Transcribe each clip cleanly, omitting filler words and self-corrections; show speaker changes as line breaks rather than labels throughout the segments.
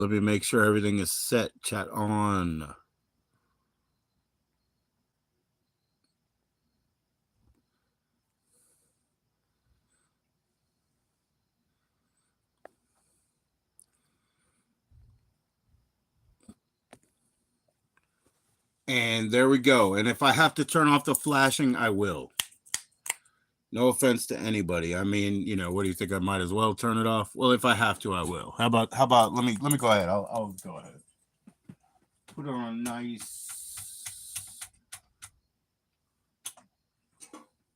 Let me make sure everything is set. Chat on. And there we go. And if I have to turn off the flashing, I will. No offense to anybody. I mean, you know, what do you think? I might as well turn it off. Well, if I have to, I will. How about let me go ahead. I'll go ahead. Put on a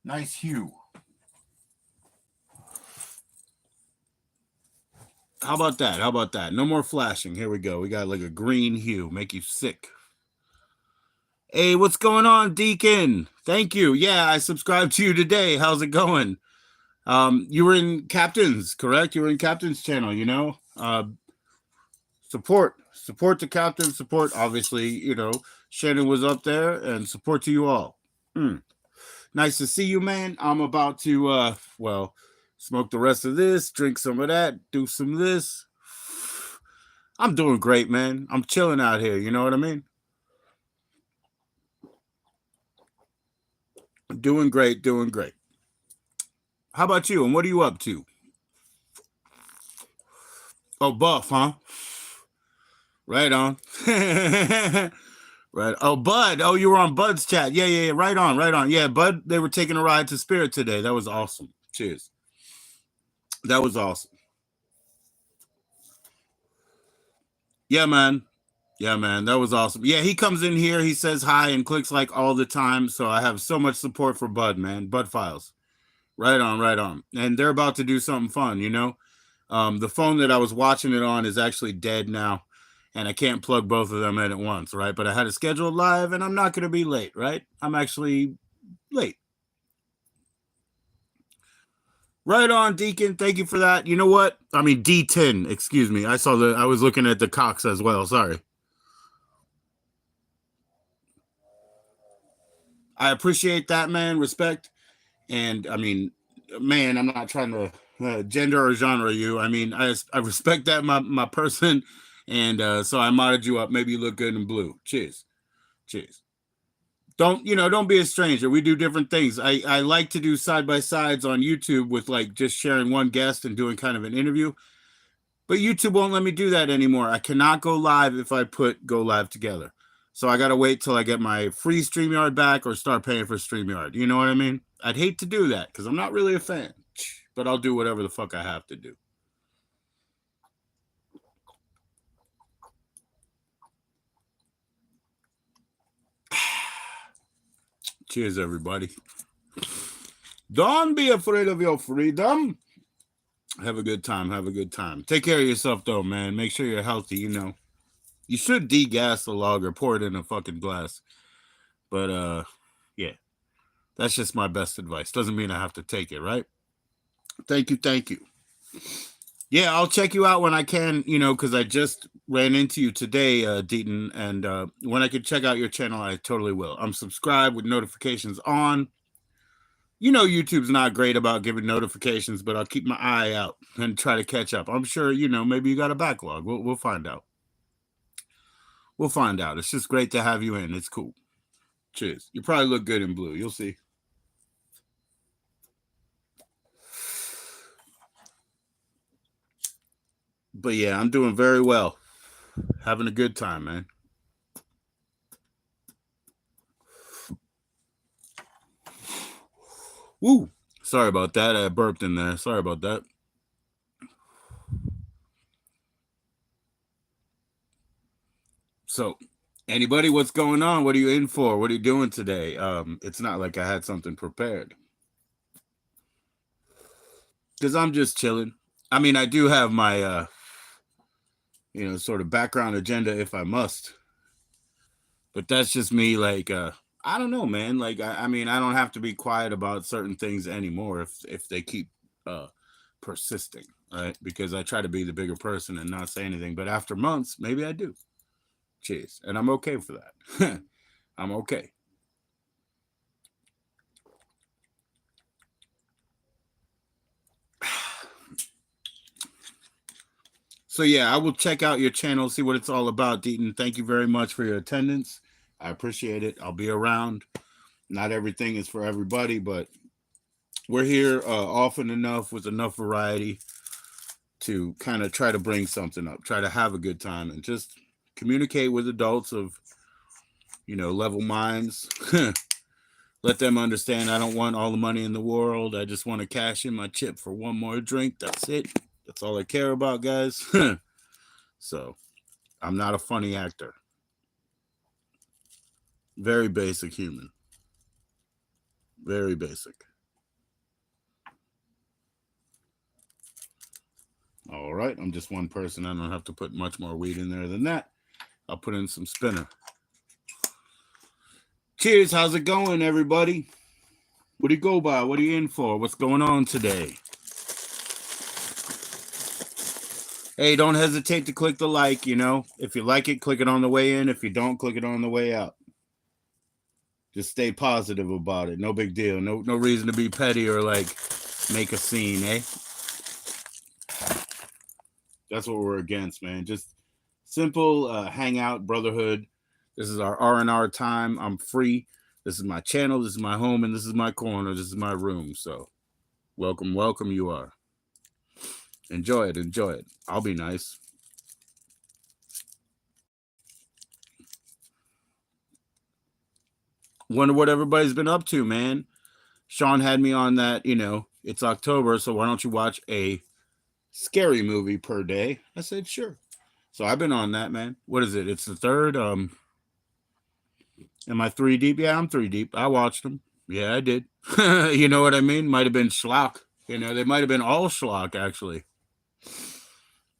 nice hue. How about that? How about that? No more flashing. Here we go. We got like a green hue. Make you sick. Hey, what's going on, Deacon? Thank you. Yeah, I subscribed to you today. How's it going? You were in Captain's, correct? You were in Captain's channel, you know? Support the Captain, support, obviously, you know, Shannon was up there, and support to you all. Nice to see you, man. I'm about to, well, smoke the rest of this, drink some of that, do some of this. I'm doing great, man. I'm chilling out here, you know what I mean? Doing great, doing great. How about you, and what are you up to? Oh, buff, huh? Right on. Right. Oh, Bud. Oh, you were on Bud's chat. Yeah. Right on, right on. Yeah, Bud, they were taking a ride to Spirit today. That was awesome. Cheers. That was awesome. Yeah, man. Yeah, man. That was awesome. Yeah, he comes in here, he says hi and clicks like all the time. So I have so much support for Bud, man. Bud Files. Right on, right on. And they're about to do something fun, you know? The phone that I was watching it on is actually dead now, and I can't plug both of them in at once, right? But I had it scheduled live, and I'm not going to be late, right? I'm actually late. Right on, Deacon. Thank you for that. You know what? I mean, D10, excuse me. I was looking at the Cox as well. Sorry. I appreciate that, man. Respect. And I mean, man, I'm not trying to gender or genre you. I mean, I respect that my person, and so I modded you up. Maybe you look good in blue. Cheers, cheers. Don't be a stranger. We do different things. I like to do side by sides on YouTube with like just sharing one guest and doing kind of an interview. But YouTube won't let me do that anymore. I cannot go live if I put go live together. So I got to wait till I get my free StreamYard back or start paying for StreamYard. You know what I mean? I'd hate to do that because I'm not really a fan. But I'll do whatever the fuck I have to do. Cheers, everybody. Don't be afraid of your freedom. Have a good time. Have a good time. Take care of yourself, though, man. Make sure you're healthy, you know. You should degas the lager, pour it in a fucking glass. But, yeah. That's just my best advice. Doesn't mean I have to take it, right? Thank you. Thank you. Yeah, I'll check you out when I can, you know, because I just ran into you today, Deaton. And when I can check out your channel, I totally will. I'm subscribed with notifications on. You know, YouTube's not great about giving notifications, but I'll keep my eye out and try to catch up. I'm sure, you know, maybe you got a backlog. We'll find out. We'll find out. It's just great to have you in. It's cool. Cheers. You probably look good in blue. You'll see. But yeah, I'm doing very well. Having a good time, man. Woo. Sorry about that. I burped in there. Sorry about that. So, anybody, what's going on? What are you in for? What are you doing today? It's not like I had something prepared. Because I'm just chilling. I mean, I do have my, you know, sort of background agenda if I must. But that's just me, like, I don't know, man. Like, I mean, I don't have to be quiet about certain things anymore if they keep persisting, right? Because I try to be the bigger person and not say anything. But after months, maybe I do. Cheers. And I'm okay for that. I'm okay. So yeah, I will check out your channel, see what it's all about, Deaton. Thank you very much for your attendance. I appreciate it. I'll be around. Not everything is for everybody, but we're here often enough with enough variety to kind of try to bring something up, try to have a good time, and just communicate with adults of, level minds. Let them understand I don't want all the money in the world. I just want to cash in my chip for one more drink. That's it. That's all I care about, guys. So I'm not a funny actor. Very basic human. Very basic. All right. I'm just one person. I don't have to put much more weed in there than that. I'll put in some spinner. Cheers. How's it going, everybody? What do you go by? What are you in for? What's going on today? Hey, don't hesitate to click the like, If you like it, click it on the way in. If you don't, click it on the way out. Just stay positive about it. No big deal. No reason to be petty or make a scene, eh? That's what we're against, man. Just simple hangout, brotherhood. This is our R&R time. I'm free. This is my channel. This is my home, and this is my corner. This is my room. So welcome you are. Enjoy it. I'll be nice. Wonder what everybody's been up to, man. Sean had me on that, it's October, so why don't you watch a scary movie per day? I said, sure. So I've been on that, man. What is it? It's the third. Am I 3 deep? Yeah, I'm 3 deep. I watched them. Yeah, I did. You know what I mean? Might have been schlock. They might have been all schlock, actually.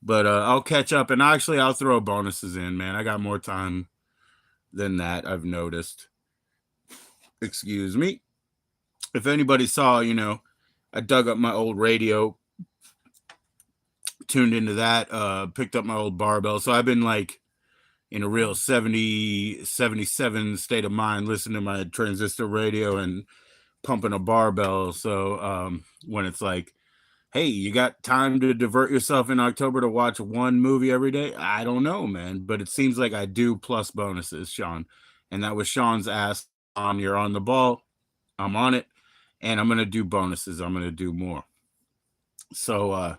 But I'll catch up, and actually I'll throw bonuses in, man. I got more time than that, I've noticed. Excuse me. If anybody saw, I dug up my old radio, tuned into that, picked up my old barbell. So I've been in a real 77 state of mind, listening to my transistor radio and pumping a barbell. So when it's hey, you got time to divert yourself in October to watch one movie every day? I don't know, man, but it seems like I do plus bonuses, Sean. And that was Sean's ask on. You're on the ball. I'm on it. And I'm going to do bonuses. I'm going to do more. So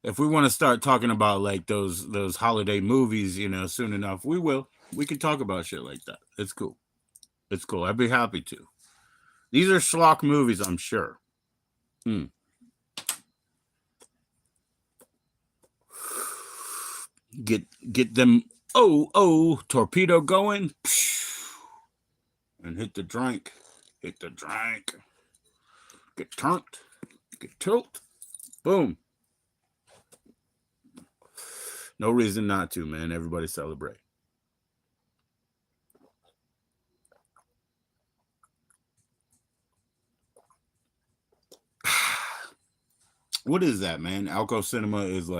if we want to start talking about those holiday movies, soon enough, we will. We can talk about shit like that. It's cool. It's cool. I'd be happy to. These are schlock movies, I'm sure. Get them torpedo going and hit the drink. Get turned, get tilt, boom. No reason not to, man. Everybody celebrate. What is that, man? Alco Cinema is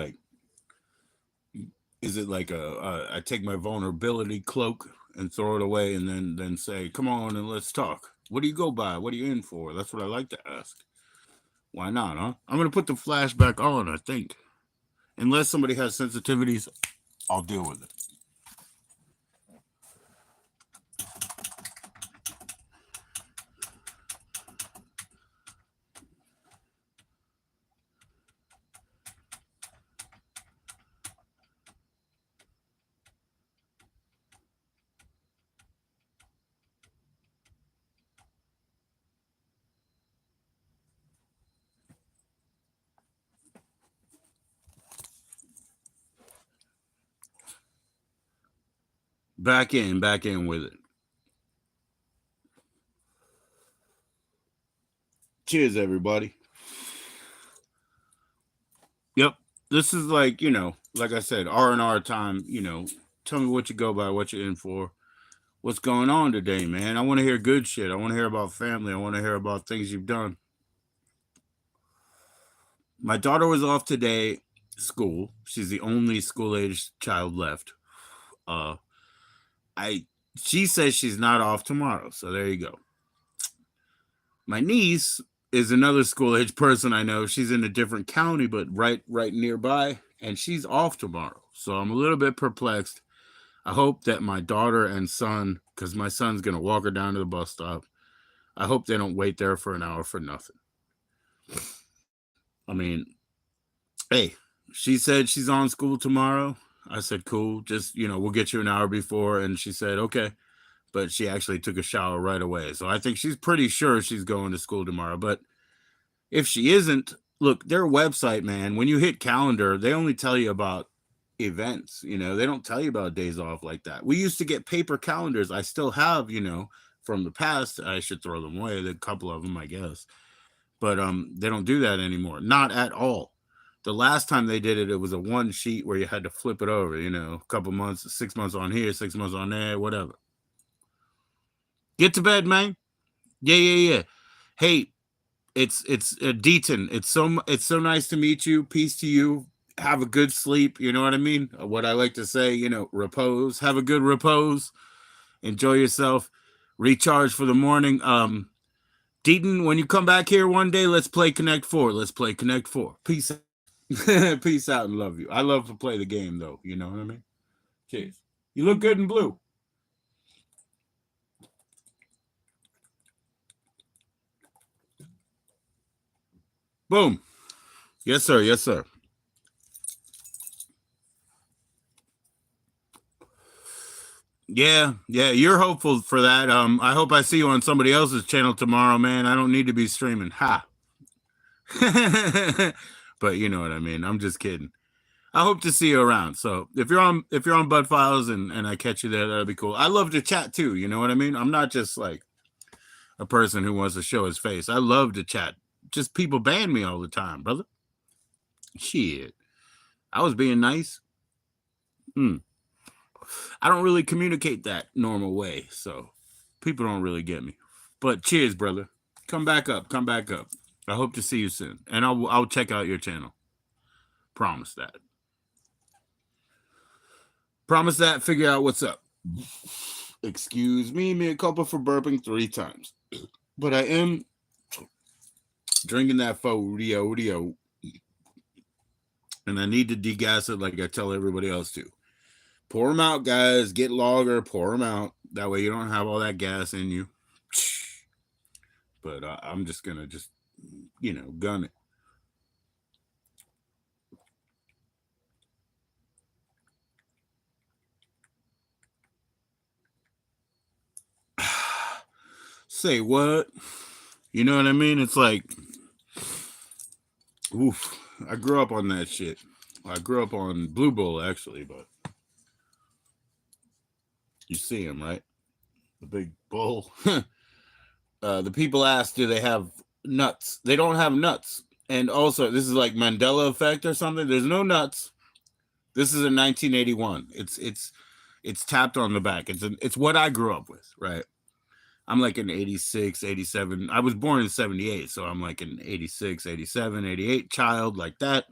is it I take my vulnerability cloak and throw it away and then say, come on and let's talk. What do you go by? What are you in for? That's what I like to ask. Why not, huh? I'm going to put the flashback on, I think. Unless somebody has sensitivities, I'll deal with it. Back in with it. Cheers, everybody. Yep. This is like I said, R&R time, tell me what you go by, what you're in for. What's going on today, man? I want to hear good shit. I want to hear about family. I want to hear about things you've done. My daughter was off today, school. She's the only school-aged child left. She says she's not off tomorrow, so there you go. My niece is another school-age person I know. She's in a different county, but right nearby. and she's off tomorrow. So I'm a little bit perplexed. I hope that my daughter and son, because my son's going to walk her down to the bus stop, I hope they don't wait there for an hour for nothing. I mean, hey, she said she's on school tomorrow. I said, cool. Just, we'll get you an hour before. And she said, okay. But she actually took a shower right away. So I think she's pretty sure she's going to school tomorrow. But if she isn't, look, their website, man, when you hit calendar, they only tell you about events. They don't tell you about days off like that. We used to get paper calendars. I still have, from the past. I should throw them away. A couple of them, I guess. But they don't do that anymore. Not at all. The last time they did it, it was a one sheet where you had to flip it over, a couple months, 6 months on here, 6 months on there, whatever. Get to bed, man. Yeah. Hey, it's Deaton. It's so nice to meet you. Peace to you. Have a good sleep. You know what I mean? What I like to say, repose. Have a good repose. Enjoy yourself. Recharge for the morning. Deaton, when you come back here one day, let's play Connect 4. Let's play Connect 4. Peace out. Peace out and love you. I love to play the game, though. You know what I mean? Cheers. You look good in blue. Boom. Yes, sir. Yes, sir. Yeah. You're hopeful for that. I hope I see you on somebody else's channel tomorrow, man. I don't need to be streaming. Ha. But you know what I mean. I'm just kidding. I hope to see you around. So if you're on Bud Files and I catch you there, that'll be cool. I love to chat too. You know what I mean? I'm not just like a person who wants to show his face. I love to chat. Just people ban me all the time, brother. Shit. I was being nice. I don't really communicate that normal way, so people don't really get me. But cheers, brother. Come back up. I hope to see you soon, and I'll check out your channel. Promise that. Figure out what's up. Excuse me, a couple for burping 3 times, but I am drinking that Rio, and I need to degas it like I tell everybody else to. Pour them out, guys. Get lager, pour them out. That way you don't have all that gas in you. But I'm just going to gun it. Say what? You know what I mean? It's like, oof. I grew up on that shit. I grew up on Blue Bull, actually, but you see him, right? The big bull. The people ask, do they have nuts? They don't have nuts. And also, this is like Mandela effect or something. There's no nuts. This is a 1981. It's tapped on the back. It's what I grew up with, right? I'm like an 86, 87. I was born in 78, so I'm like an 86, 87, 88 child, like that,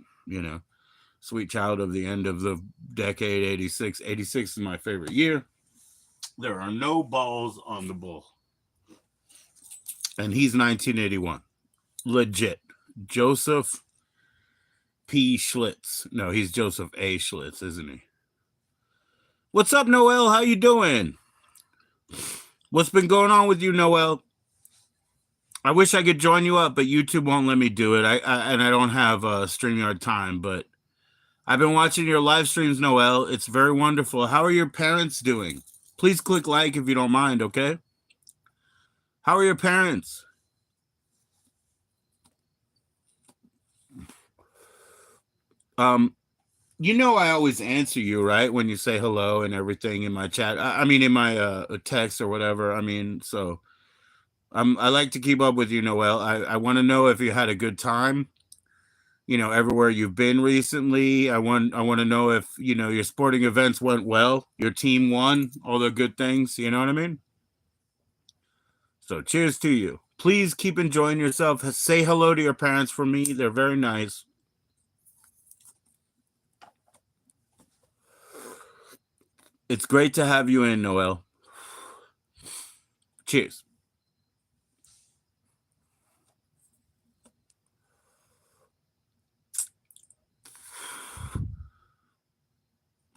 sweet child of the end of the decade, 86. 86 is my favorite year. There are no balls on the bull. And he's 1981. Legit. Joseph P. Schlitz. No, he's Joseph A. Schlitz, isn't he? What's up, Noel? How you doing? What's been going on with you, Noel? I wish I could join you up, but YouTube won't let me do it. I don't have StreamYard time, but I've been watching your live streams, Noel. It's very wonderful. How are your parents doing? Please click like if you don't mind, okay? How are your parents? I always answer you, right? When you say hello and everything in my chat. I mean, in my text or whatever. I mean, so I like to keep up with you, Noel. I want to know if you had a good time, everywhere you've been recently. I want to know if, your sporting events went well, your team won, all the good things, you know what I mean? So cheers to you. Please keep enjoying yourself. Say hello to your parents for me. They're very nice. It's great to have you in, Noel. Cheers.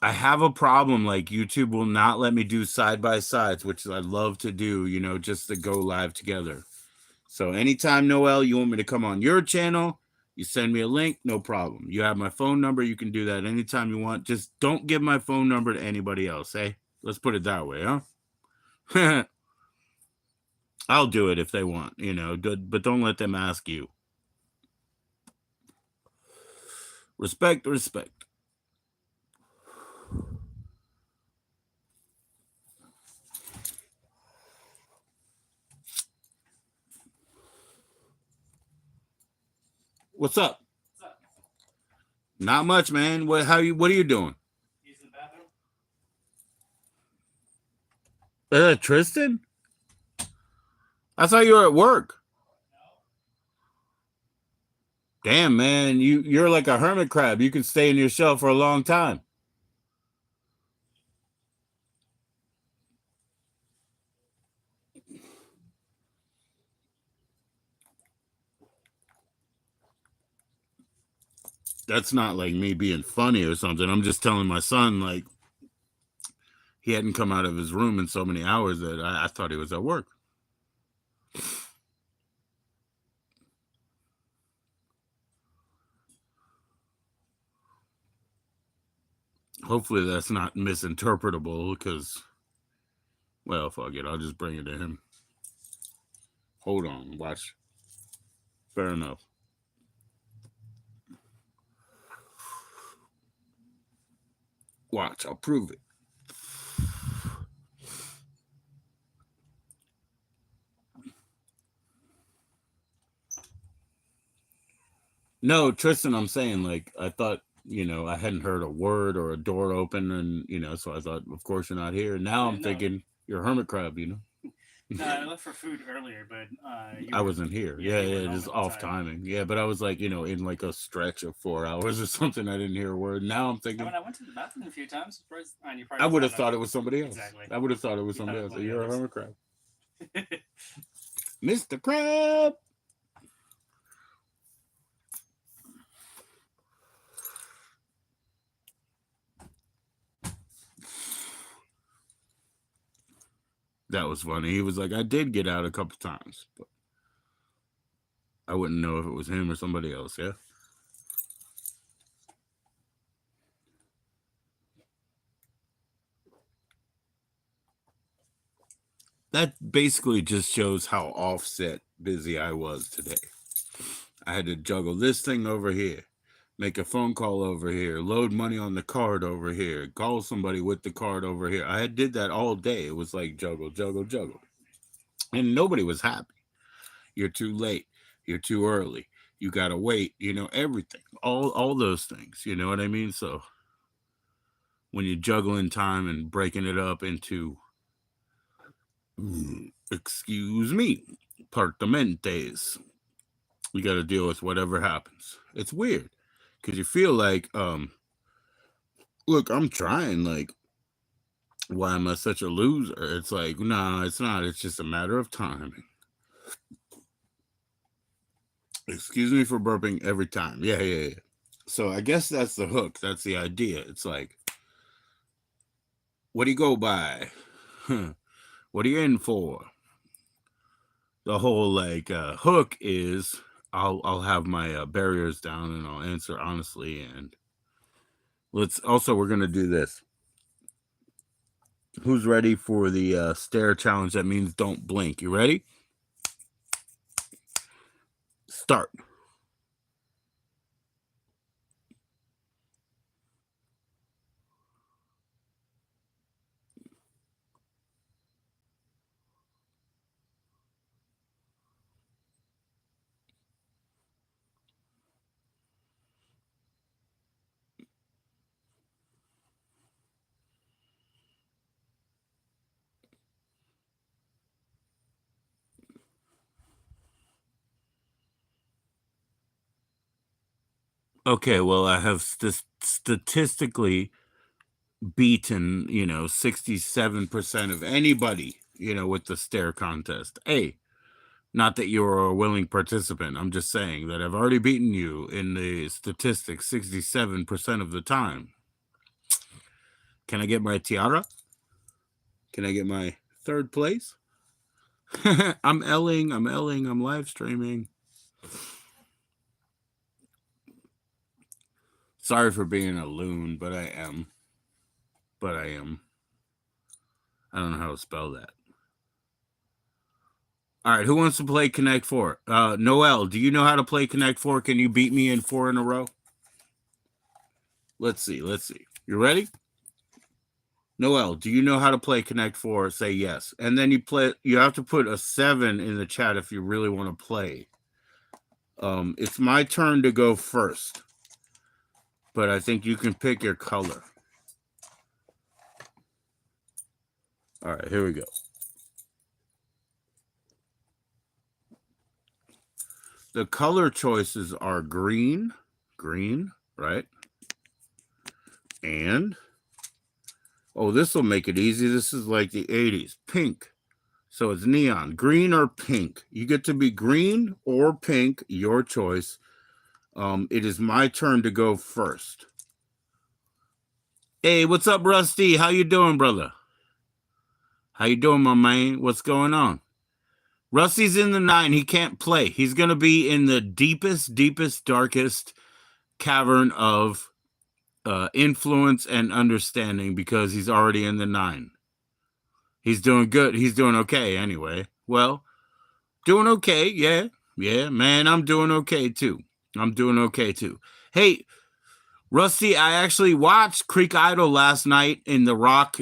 I have a problem. Like YouTube will not let me do side-by-sides, which I love to do, you know, just to go live together. So anytime, Noel, you want me to come on your channel, you send me a link, no problem. You have my phone number. You can do that anytime you want. Just don't give my phone number to anybody else, eh? Let's put it that way, huh? I'll do it if they want, you know, but don't let them ask you. Respect, respect. What's up? Not much, man. What are you doing?
He's in the bathroom.
Tristan? I thought you were at work. Damn, man, you're like a hermit crab. You can stay in your shell for a long time. That's not like me being funny or something. I'm just telling my son, like, he hadn't come out of his room in so many hours that I thought he was at work. Hopefully that's not misinterpretable because, well, fuck it. I'll just bring it to him. Hold on. Watch. Fair enough. Watch. I'll prove it. No, Tristan, I'm saying, like, I thought, you know, I hadn't heard a word or a door open, and, you know, so I thought, of course, you're not here. Now I'm thinking you're a hermit crab, you know?
No, I left for food earlier, but
I wasn't here. Yeah, just off timing. Yeah, but I was like, you know, in like a stretch of 4 hours or something. I didn't hear a word. Now I'm thinking.
I mean, I went to the bathroom a few times.
I would have thought it was somebody else.
Exactly.
I would have thought it was somebody else. You're a hermit crab. Mr. Crab. That was funny. He was like, I did get out a couple times, but I wouldn't know if it was him or somebody else, yeah? That basically just shows how offset busy I was today. I had to juggle this thing over here, make a phone call over here, load money on the card over here, call somebody with the card over here. I did that all day. It was like juggle, juggle, juggle. And nobody was happy. You're too late. You're too early. You got to wait, you know, everything. All those things, you know what I mean? So when you're juggling time and breaking it up into, excuse me, partamentes, you got to deal with whatever happens. It's weird because you feel like, look, I'm trying, like, why am I such a loser? It's like, no, it's not. It's just a matter of timing. Excuse me for burping every time. Yeah. So I guess that's the hook. That's the idea. It's like, what do you go by? What are you in for? The whole like hook is I'll have my barriers down and I'll answer honestly. And we're gonna do this. Who's ready for the stare challenge? That means don't blink. You ready? Start. Okay, well, I have statistically beaten, 67% of anybody, with the stare contest. Hey, not that you're a willing participant. I'm just saying that I've already beaten you in the statistics 67% of the time. Can I get my tiara? Can I get my third place? I'm Elling. I'm live streaming. Sorry for being a loon, but I am. I don't know how to spell that. All right, who wants to play Connect 4? Noel, do you know how to play Connect 4? Can you beat me in 4 in a row? Let's see. You ready? Noel, do you know how to play Connect 4? Say yes. And then you have to put a 7 in the chat if you really want to play. It's my turn to go first. But I think you can pick your color. All right, here we go. The color choices are green, right? And, oh, this will make it easy. This is like the 80s. Pink. So it's neon. Green or pink. You get to be green or pink, your choice. It is my turn to go first. Hey, what's up, Rusty? How you doing, brother? How you doing, my man? What's going on? Rusty's in the 9. He can't play. He's going to be in the deepest, darkest cavern of influence and understanding because he's already in the 9. He's doing good. He's doing okay anyway. Well, doing okay. Yeah, man, I'm doing okay too. Hey, Rusty, I actually watched Creek Idol last night in the Rock,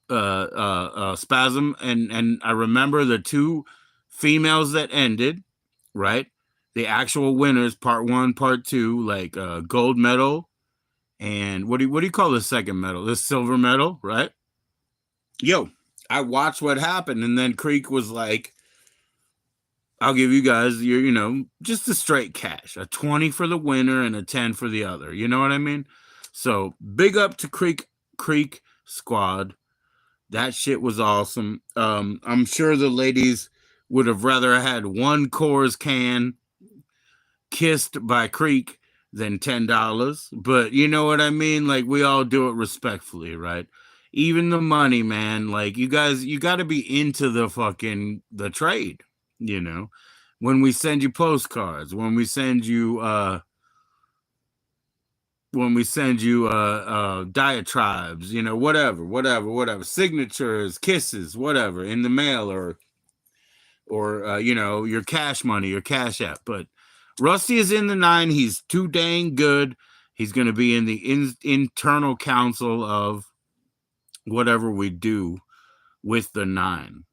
Spasm, and I remember the 2 females that ended, right? The actual winners, part 1, part 2, like gold medal, and what do you call the second medal? The silver medal, right? Yo, I watched what happened, and then Creek was like, I'll give you guys your, just a straight cash, a 20 for the winner and a 10 for the other. You know what I mean? So big up to Creek squad. That shit was awesome. I'm sure the ladies would have rather had 1 Coors can kissed by Creek than $10, but you know what I mean? Like, we all do it respectfully, right? Even the money, man. Like, you guys, you got to be into the trade, when we send you postcards, when we send you diatribes, whatever, signatures, kisses, whatever, in the mail, or your cash money, your cash app. But Rusty is in the 9. He's too dang good. He's going to be in the internal council of whatever we do with the 9.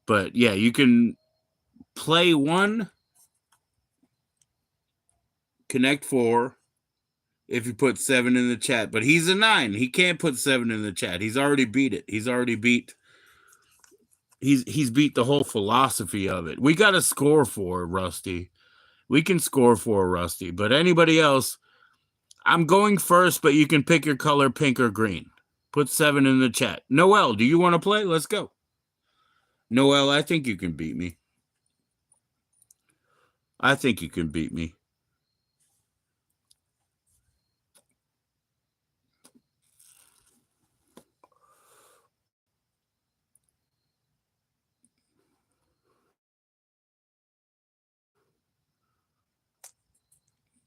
But yeah, you can play 1, Connect 4, if you put 7 in the chat. But he's a 9. He can't put 7 in the chat. He's already beat it. He's beat the whole philosophy of it. We got to score for Rusty. We can score for Rusty. But anybody else, I'm going first, but you can pick your color, pink or green. Put 7 in the chat. Noel, do you want to play? Let's go. Noel, I think you can beat me.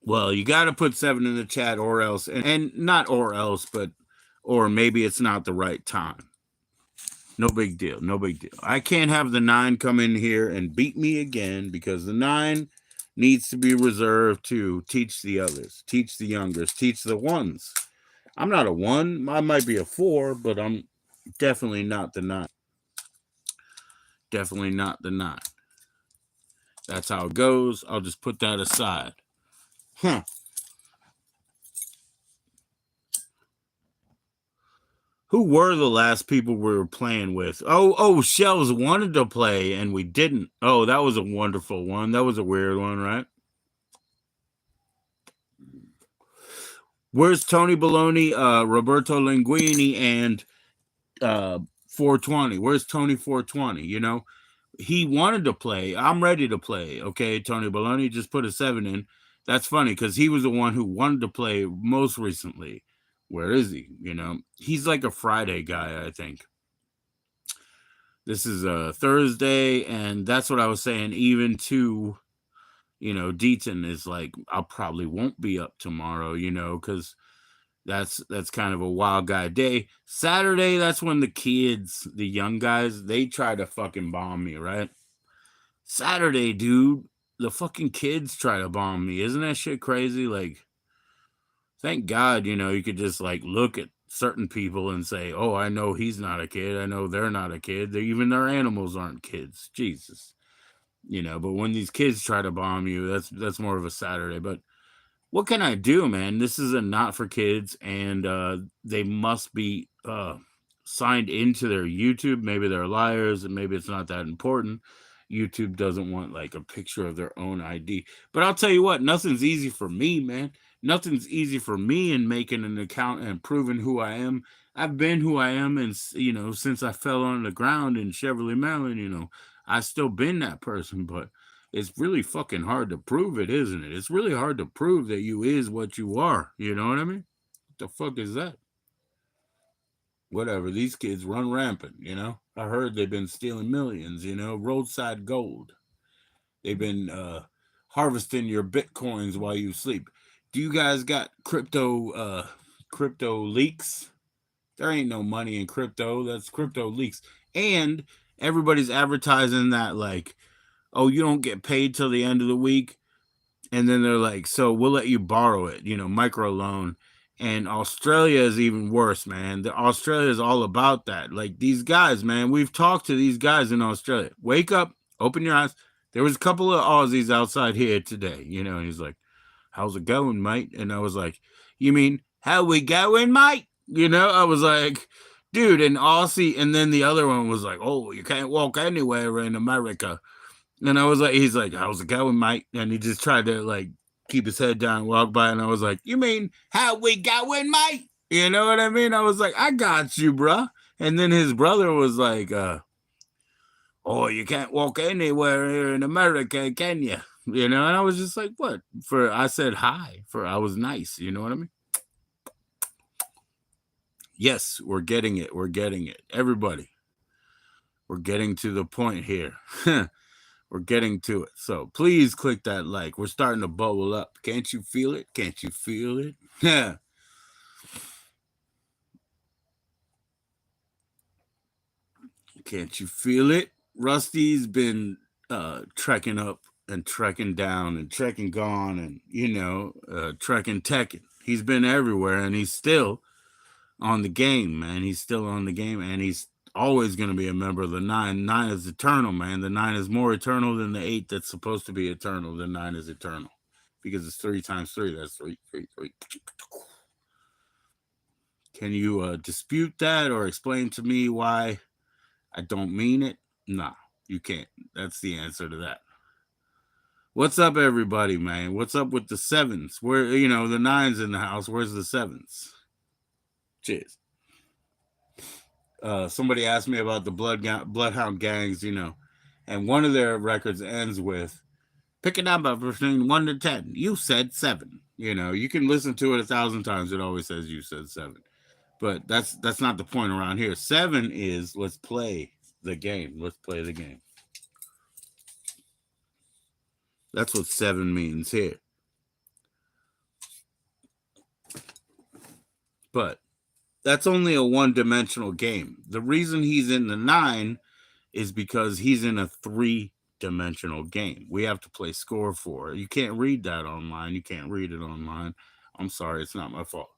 Well, you got to put 7 in the chat or else. And not or else, but or maybe it's not the right time. No big deal. I can't have the 9 come in here and beat me again because the 9 needs to be reserved to teach the others, teach the youngers, teach the 1s. I'm not a 1. I might be a 4, but I'm definitely not the 9. Definitely not the 9. That's how it goes. I'll just put that aside. Huh. Who were the last people we were playing with? Oh, Shells wanted to play and we didn't. Oh, that was a wonderful one. That was a weird one, right? Where's Tony Baloney, Roberto Linguini, and 420? Where's Tony 420? He wanted to play. I'm ready to play. Okay, Tony Baloney, just put a 7 in. That's funny because he was the one who wanted to play most recently. Where is he? You know, he's like a Friday guy, I think. This is a Thursday, and that's what I was saying. Even to, you know, Deaton is like, I probably won't be up tomorrow, you know, because that's kind of a wild guy day. Saturday, that's when the kids, the young guys, they try to fucking bomb me, right? Saturday, dude, the fucking kids try to bomb me. Isn't that shit crazy? Like, thank God, you know, you could just like look at certain people and say, oh, I know he's not a kid. I know they're not a kid. Even their animals aren't kids. Jesus. You know, but when these kids try to bomb you, that's more of a Saturday. But what can I do, man? This is a not for kids, and they must be signed into their YouTube. Maybe they're liars, and maybe it's not that important. YouTube doesn't want like a picture of their own ID. But I'll tell you what, nothing's easy for me, man. Nothing's easy for me in making an account and proving who I am. I've been who I am, and you know, since I fell on the ground in Cheverly, Maryland, you know, I've still been that person, but it's really fucking hard to prove it, isn't it? It's really hard to prove that you is what you are. You know what I mean? What the fuck is that? Whatever. These kids run rampant, you know? I heard they've been stealing millions, you know? Roadside gold. They've been harvesting your bitcoins while you sleep. Do you guys got crypto leaks? There ain't no money in crypto. That's crypto leaks. And everybody's advertising that like, oh, you don't get paid till the end of the week. And then they're like, so we'll let you borrow it, you know, micro loan. And Australia is even worse, man. Australia is all about that. Like these guys, man, we've talked to these guys in Australia. Wake up, open your eyes. There was a couple of Aussies outside here today, you know, and he's like, how's it going, mate? And I was like, you mean, how we going, mate? You know, I was like, dude, an Aussie. And then the other one was like, oh, you can't walk anywhere in America. And I was like, he's like, how's it going, mate? And he just tried to like keep his head down, walk by. And I was like, you mean, how we going, mate? You know what I mean? I was like, I got you, bruh. And then his brother was like, oh, you can't walk anywhere here in America, can you? You know, and I was just like, what? I said hi, I was nice. You know what I mean? Yes, we're getting it. We're getting it. Everybody, we're getting to the point here. We're getting to it. So please click that like. We're starting to bubble up. Can't you feel it? Can't you feel it? Yeah. Can't you feel it? Rusty's been trekking up and trekking down and trekking gone and, you know, trekking teching. He's been everywhere and he's still on the game, man. He's still on the game and he's always going to be a member of the 9. 9 is eternal, man. The 9 is more eternal than the 8 that's supposed to be eternal. The 9 is eternal because it's 3 times 3. That's 3, 3, 3. Can you dispute that or explain to me why I don't mean it? Nah, you can't. That's the answer to that. What's up, everybody, man? What's up with the 7s? Where, you know, the 9's in the house. Where's the 7s? Cheers. Somebody asked me about the Bloodhound gangs, you know, and one of their records ends with, pick a number between 1 to 10. You said 7. You know, you can listen to it 1,000 times. It always says you said 7. But that's not the point around here. 7 is let's play the game. Let's play the game. That's what 7 means here. But that's only a one-dimensional game. The reason he's in the 9 is because he's in a 3-dimensional game. We have to play score for it. You can't read that online. You can't read it online. I'm sorry, it's not my fault.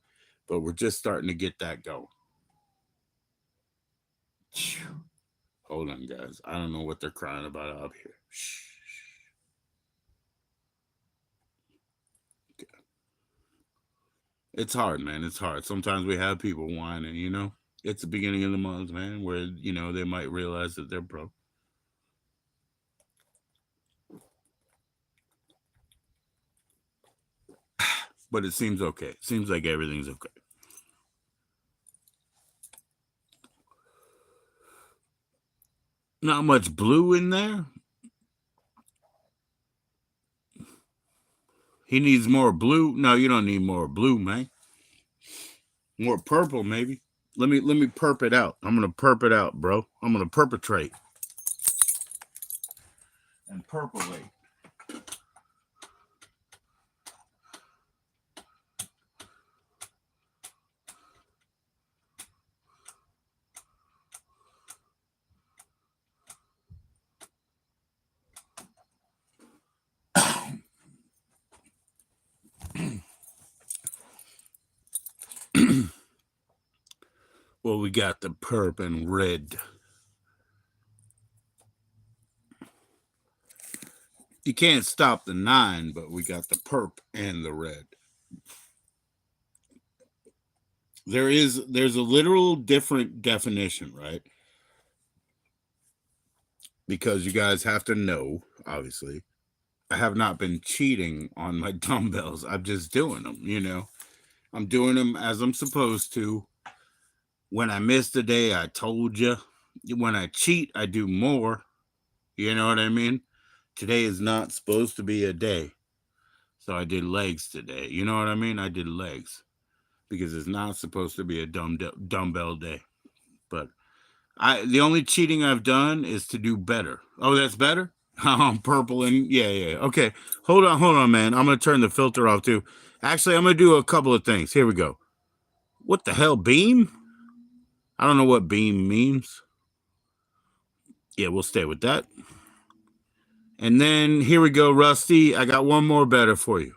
But we're just starting to get that going. Hold on, guys. I don't know what they're crying about up here. Shh. Okay. It's hard, man. It's hard. Sometimes we have people whining, you know? It's the beginning of the month, man, where, you know, they might realize that they're broke. But it seems okay. It seems like everything's okay. Not much blue in there. He needs more blue. No, you don't need more blue, man. More purple, maybe. Let me perp it out. I'm gonna perp it out, bro. I'm gonna perpetrate and percolate. Well, we got the perp and red. You can't stop the 9, but we got the perp and the red. There's a literal different definition, right? Because you guys have to know, obviously, I have not been cheating on my dumbbells. I'm just doing them, you know. I'm doing them as I'm supposed to. When I miss a day, I told you. When I cheat, I do more. You know what I mean? Today is not supposed to be a day. So I did legs today. You know what I mean? I did legs. Because it's not supposed to be a dumbbell day. But the only cheating I've done is to do better. Oh, that's better? I'm purple and yeah. Okay. Hold on, man. I'm gonna turn the filter off too. Actually, I'm gonna do a couple of things. Here we go. What the hell, beam? I don't know what beam means. Yeah, we'll stay with that. And then here we go, Rusty. I got one more better for you.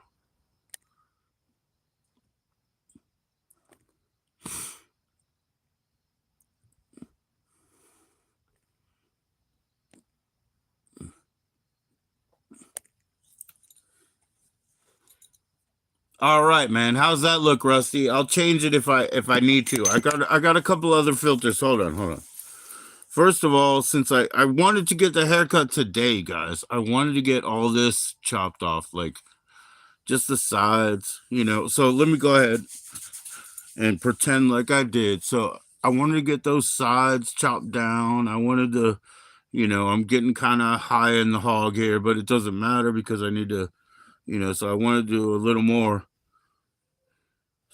All right, man. How's that look, Rusty? I'll change it if I need to. I got a couple other filters. Hold on. First of all, since I wanted to get the haircut today, guys, I wanted to get all this chopped off, like just the sides, you know. So let me go ahead and pretend like I did. So I wanted to get those sides chopped down. I wanted to, you know, I'm getting kind of high in the hog here, but it doesn't matter because I need to, you know, so I want to do a little more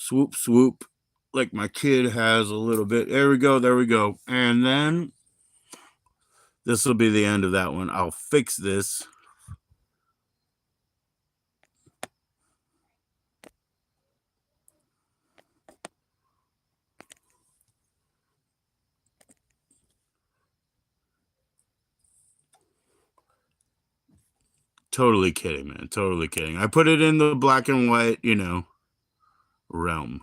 swoop, like my kid has a little bit. There we go. And then this will be the end of that one. I'll fix this. Totally kidding, man. Totally kidding. I put it in the black and white, you know, realm.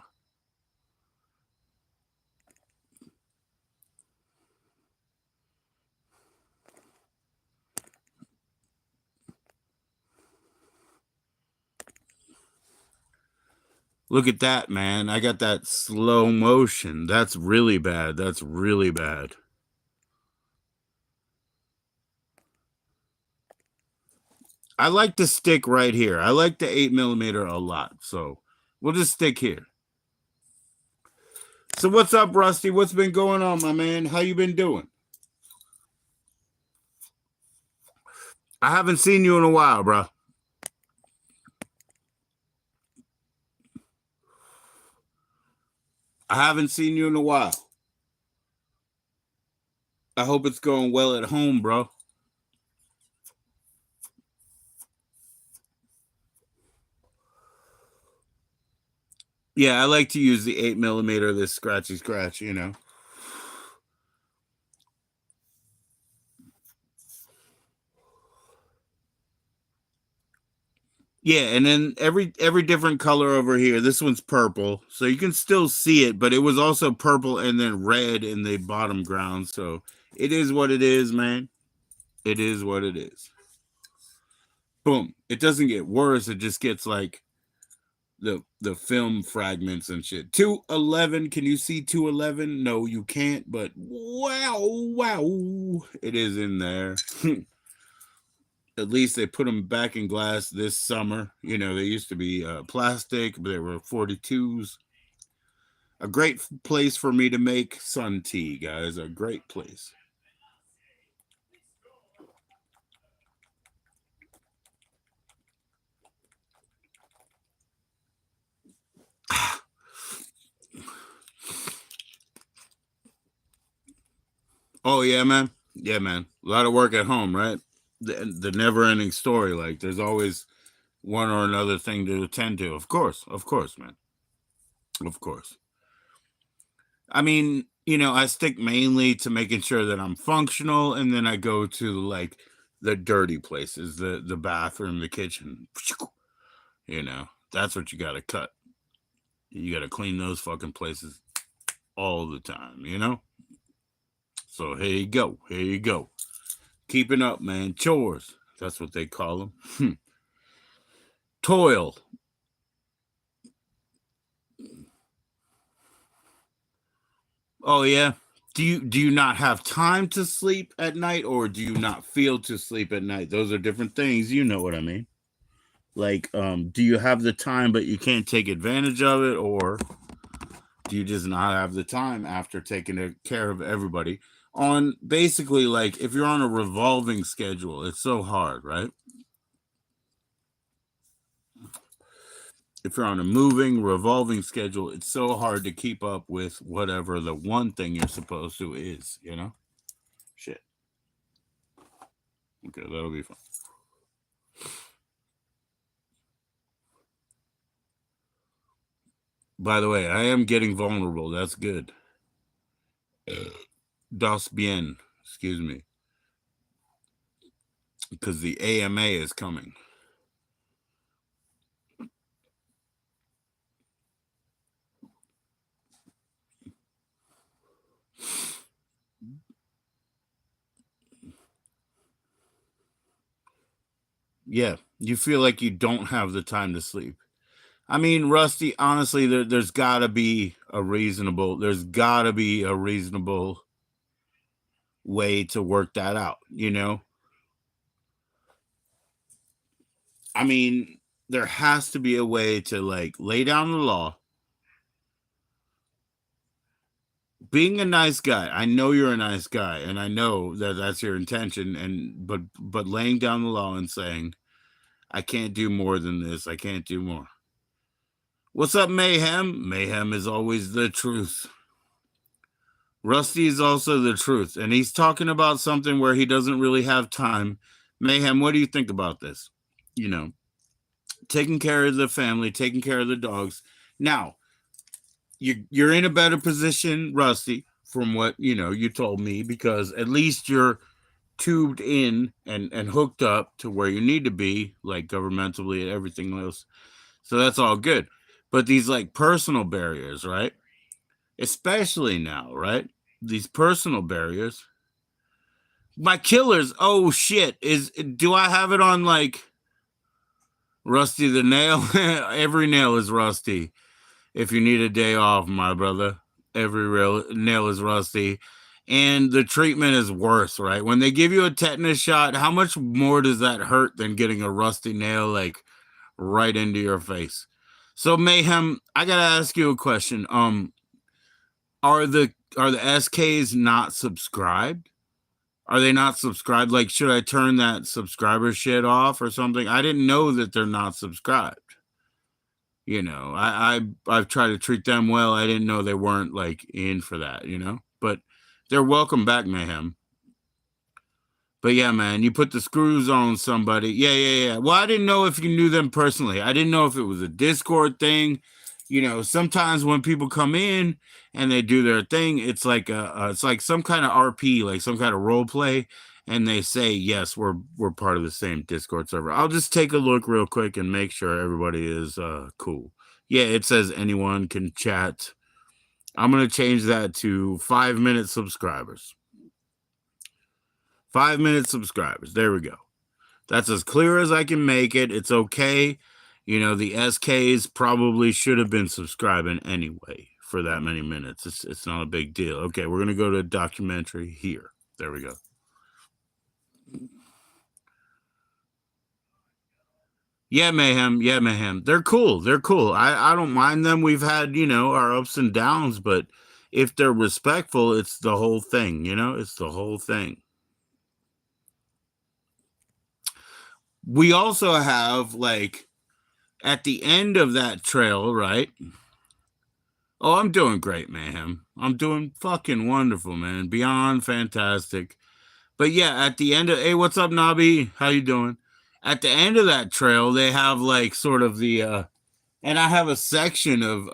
Look at that, man. I got that slow motion. That's really bad. That's really bad. I like to stick right here. I like the 8mm a lot. So we'll just stick here. So what's up, Rusty? What's been going on, my man? How you been doing? I haven't seen you in a while, bro. I haven't seen you in a while. I hope it's going well at home, bro. Yeah, I like to use the 8mm, this scratchy scratch, you know. Yeah, and then every different color over here. This one's purple, so you can still see it, but it was also purple and then red in the bottom ground. So it is what it is, man. It is what it is. Boom. It doesn't get worse. It just gets like the film fragments and shit. 211. Can you see 211? No, you can't. But wow, it is in there. At least they put them back in glass this summer. You know, they used to be plastic, but they were 42s. A great place for me to make sun tea, guys. A great place. Oh yeah, man. Yeah, man. A lot of work at home, right? The never-ending story. Like, there's always one or another thing to attend to. Of course, man. Of course. I mean, I stick mainly to making sure that I'm functional, and then I go to like the dirty places, the bathroom, the kitchen. That's what you got to cut. You got to clean those fucking places all the time, So here you go. Here you go. Keeping up, man. Chores. That's what they call them. Toil. Oh yeah. Do you not have time to sleep at night, or do you not feel to sleep at night? Those are different things. You know what I mean? Like, do you have the time but you can't take advantage of it, or do you just not have the time after taking care of everybody? On basically, like, if you're on a revolving schedule, it's so hard, right? If you're on a moving, revolving schedule, it's so hard to keep up with whatever the one thing you're supposed to is, Shit. Okay, that'll be fun. By the way, I am getting vulnerable. That's good. Das bien. Excuse me. Because the AMA is coming. Yeah, you feel like you don't have the time to sleep. I mean, Rusty, honestly, there's got to be a reasonable way to work that out, I mean, there has to be a way to, like, lay down the law. Being a nice guy, I know you're a nice guy, and I know that that's your intention, but laying down the law and saying, I can't do more than this. I can't do more. What's up, Mayhem? Mayhem is always the truth. Rusty is also the truth, and he's talking about something where he doesn't really have time. Mayhem, what do you think about this? Taking care of the family, taking care of the dogs. Now, you're in a better position, Rusty, from what you told me, because at least you're tubed in and hooked up to where you need to be, like governmentally and everything else. So that's all good. But these, like, personal barriers, right? Especially now, right? These personal barriers. My killers. Oh shit! Do I have it on, like, Rusty the Nail? Every nail is rusty. If you need a day off, my brother, every nail is rusty. And the treatment is worse, right? When they give you a tetanus shot, how much more does that hurt than getting a rusty nail, like, right into your face? So, Mayhem, I gotta ask you a question. Are the SKs not subscribed? Are they not subscribed? Like, should I turn that subscriber shit off or something? I didn't know that they're not subscribed. I've tried to treat them well. I didn't know they weren't, like, in for that, But they're welcome back, Mayhem. But yeah, man, you put the screws on somebody. Yeah. Well, I didn't know if you knew them personally. I didn't know if it was a Discord thing. Sometimes when people come in and they do their thing, it's like it's like some kind of RP, like some kind of role play, and they say, yes, we're part of the same Discord server. I'll just take a look real quick and make sure everybody is cool. Yeah, it says anyone can chat. I'm gonna change that to 5-minute subscribers. 5-minute subscribers. There we go. That's as clear as I can make it. It's okay. The SKs probably should have been subscribing anyway for that many minutes. It's not a big deal. Okay, we're going to go to documentary here. There we go. Yeah, Mayhem. Yeah, Mayhem. They're cool. They're cool. I don't mind them. We've had, our ups and downs, but if they're respectful, it's the whole thing, It's the whole thing. We also have, like, at the end of that trail, right? Oh, I'm doing great, man. I'm doing fucking wonderful, man. Beyond fantastic. But yeah, at the end of hey, what's up, Nobby? How you doing? At the end of that trail, they have like sort of the and I have a section of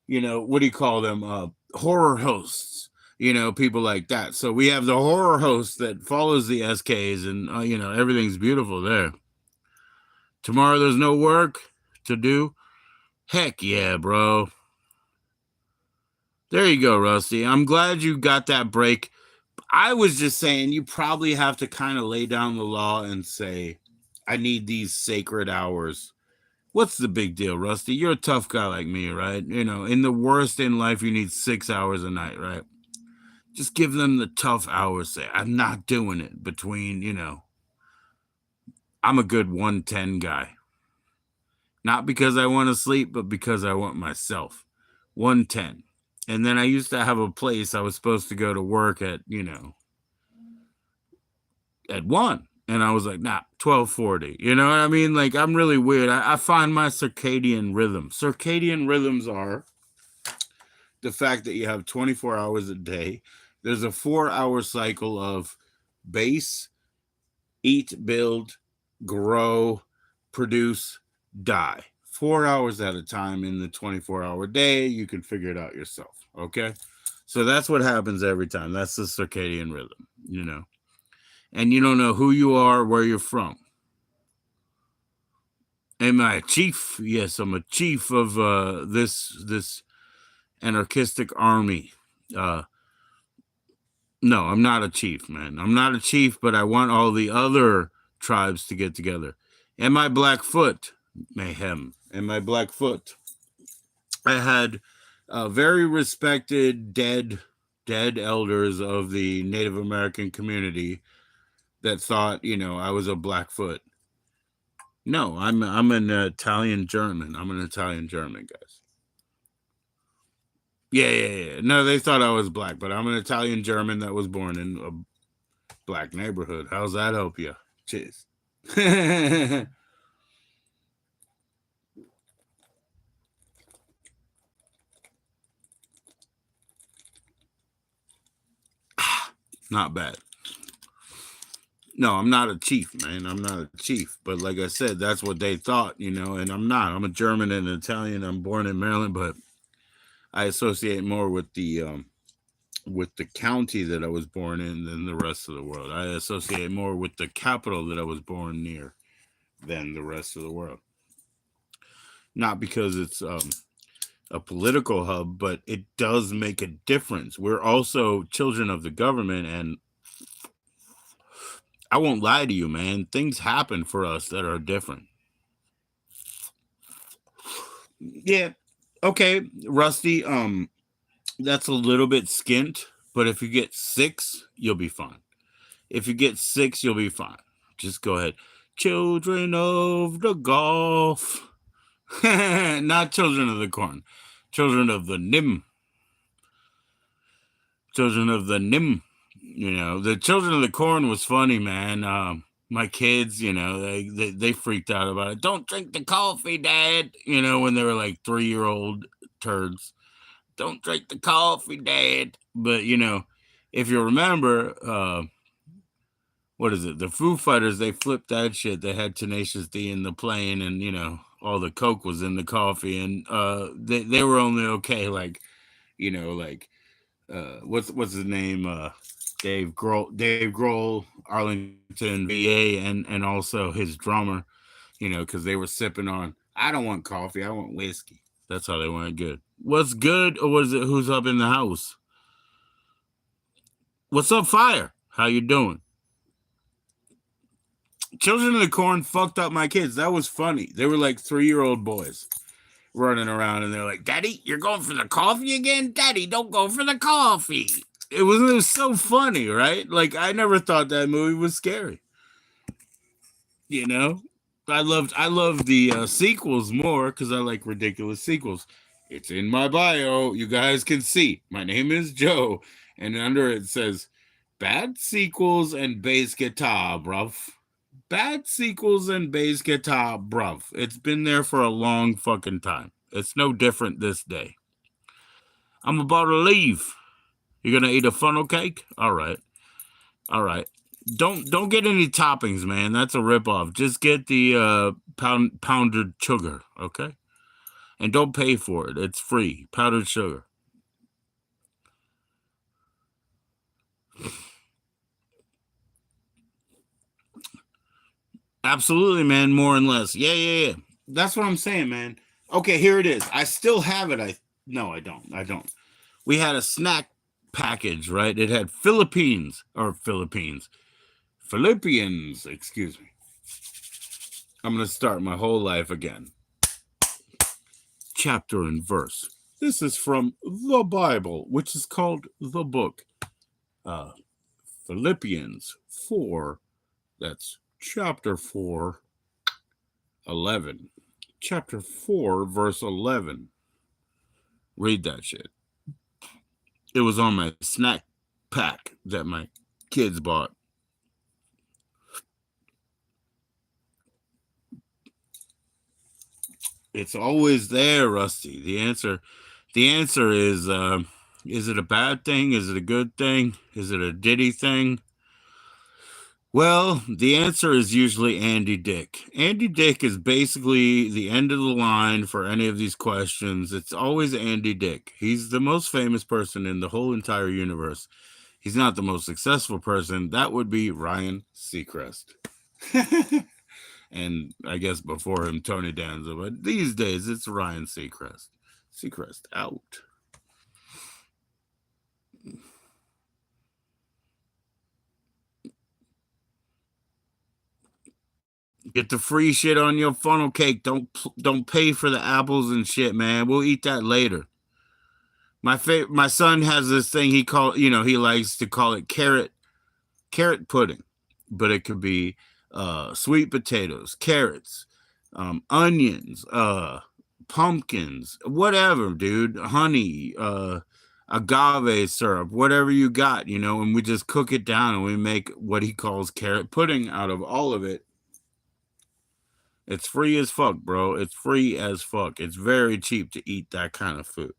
what do you call them? Horror hosts. People like that. So we have the horror host that follows the SKs, and everything's beautiful there. Tomorrow there's no work to do. Heck yeah, bro. There you go, Rusty. I'm glad you got that break. I was just saying you probably have to kind of lay down the law and say, I need these sacred hours. What's the big deal, Rusty? You're a tough guy like me, right? In the worst in life, you need 6 hours a night, right? Just give them the tough hours. Say, I'm not doing it between, I'm a good 110 guy. Not because I want to sleep, but because I want myself. 110. And then I used to have a place I was supposed to go to work at, at 1. And I was like, nah, 12:40. You know what I mean? Like, I'm really weird. I find my circadian rhythm. Circadian rhythms are the fact that you have 24 hours a day. There's a 4-hour cycle of base, eat, build, grow, produce, die. 4 hours at a time in the 24-hour day. You can figure it out yourself. Okay. So that's what happens every time. That's the circadian rhythm, and you don't know who you are, where you're from. Am I a chief? Yes, I'm a chief of this anarchistic army. No, I'm not a chief, man. I'm not a chief, but I want all the other tribes to get together. Am I Blackfoot? Mayhem. Am I Blackfoot? I had very respected dead elders of the Native American community that thought, I was a Blackfoot. No, I'm an Italian German. I'm an Italian German, guys. Yeah. No, they thought I was black, but I'm an Italian German that was born in a black neighborhood. How's that help you? Cheers. Not bad. No, I'm not a chief, man. I'm not a chief. But like I said, that's what they thought, and I'm not. I'm a German and Italian. I'm born in Maryland, but I associate more with the county that I was born in than the rest of the world. I associate more with the capital that I was born near than the rest of the world. Not because it's a political hub, but it does make a difference. We're also children of the government, and I won't lie to you, man. Things happen for us that are different. Yeah. Okay, Rusty. That's a little bit skint, but if you get 6, you'll be fine. If you get 6, you'll be fine. Just go ahead. Children of the golf. Not children of the corn. Children of the nim. Children of the nim. The children of the corn was funny, man. My kids, they freaked out about it. Don't drink the coffee, Dad. When they were like 3-year-old turds. Don't drink the coffee, Dad. But, if you remember, what is it? The Foo Fighters, they flipped that shit. They had Tenacious D in the plane, and, all the Coke was in the coffee. And they were only okay, like, what's his name? Dave Grohl, Arlington, VA, and also his drummer, because they were sipping on, I don't want coffee, I want whiskey. That's how they went good. What's good, or was it who's up in the house? What's up, Fire? How you doing? Children of the Corn fucked up my kids. That was funny. They were like 3-year-old boys running around, and they're like, Daddy, you're going for the coffee again? Daddy, don't go for the coffee. It was so funny, right? Like, I never thought that movie was scary. I love the sequels more because I like ridiculous sequels. It's in my bio. You guys can see. My name is Joe. And under it says, bad sequels and bass guitar, bruv. Bad sequels and bass guitar, bruv. It's been there for a long fucking time. It's no different this day. I'm about to leave. You're gonna eat a funnel cake? All right. All right. Don't get any toppings, man. That's a ripoff. Just get the pounded sugar, okay? And don't pay for it. It's free. Powdered sugar. Absolutely, man. More and less. Yeah. That's what I'm saying, man. Okay, here it is. I still have it. No, I don't. We had a snack package, right? It had Philippines. Excuse me. I'm going to start my whole life again. Chapter and verse. This is from the Bible, which is called the book. Philippians 4. That's chapter 4, 11. Chapter 4, verse 11. Read that shit. It was on my snack pack that my kids bought. It's always there, Rusty. The answer is it a bad thing? Is it a good thing? Is it a Diddy thing? Well, the answer is usually Andy Dick. Andy Dick is basically the end of the line for any of these questions. It's always Andy Dick. He's the most famous person in the whole entire universe. He's not the most successful person. That would be Ryan Seacrest. And I guess before him, Tony Danza. But these days, it's Ryan Seacrest. Seacrest out. Get the free shit on your funnel cake. Don't pay for the apples and shit, man. We'll eat that later. My son has this thing he likes to call it carrot pudding, but it could be sweet potatoes, carrots, onions, pumpkins, whatever, dude, honey, agave syrup, whatever you got, and we just cook it down and we make what he calls carrot pudding out of all of it. It's free as fuck, bro. It's free as fuck. It's very cheap to eat that kind of food.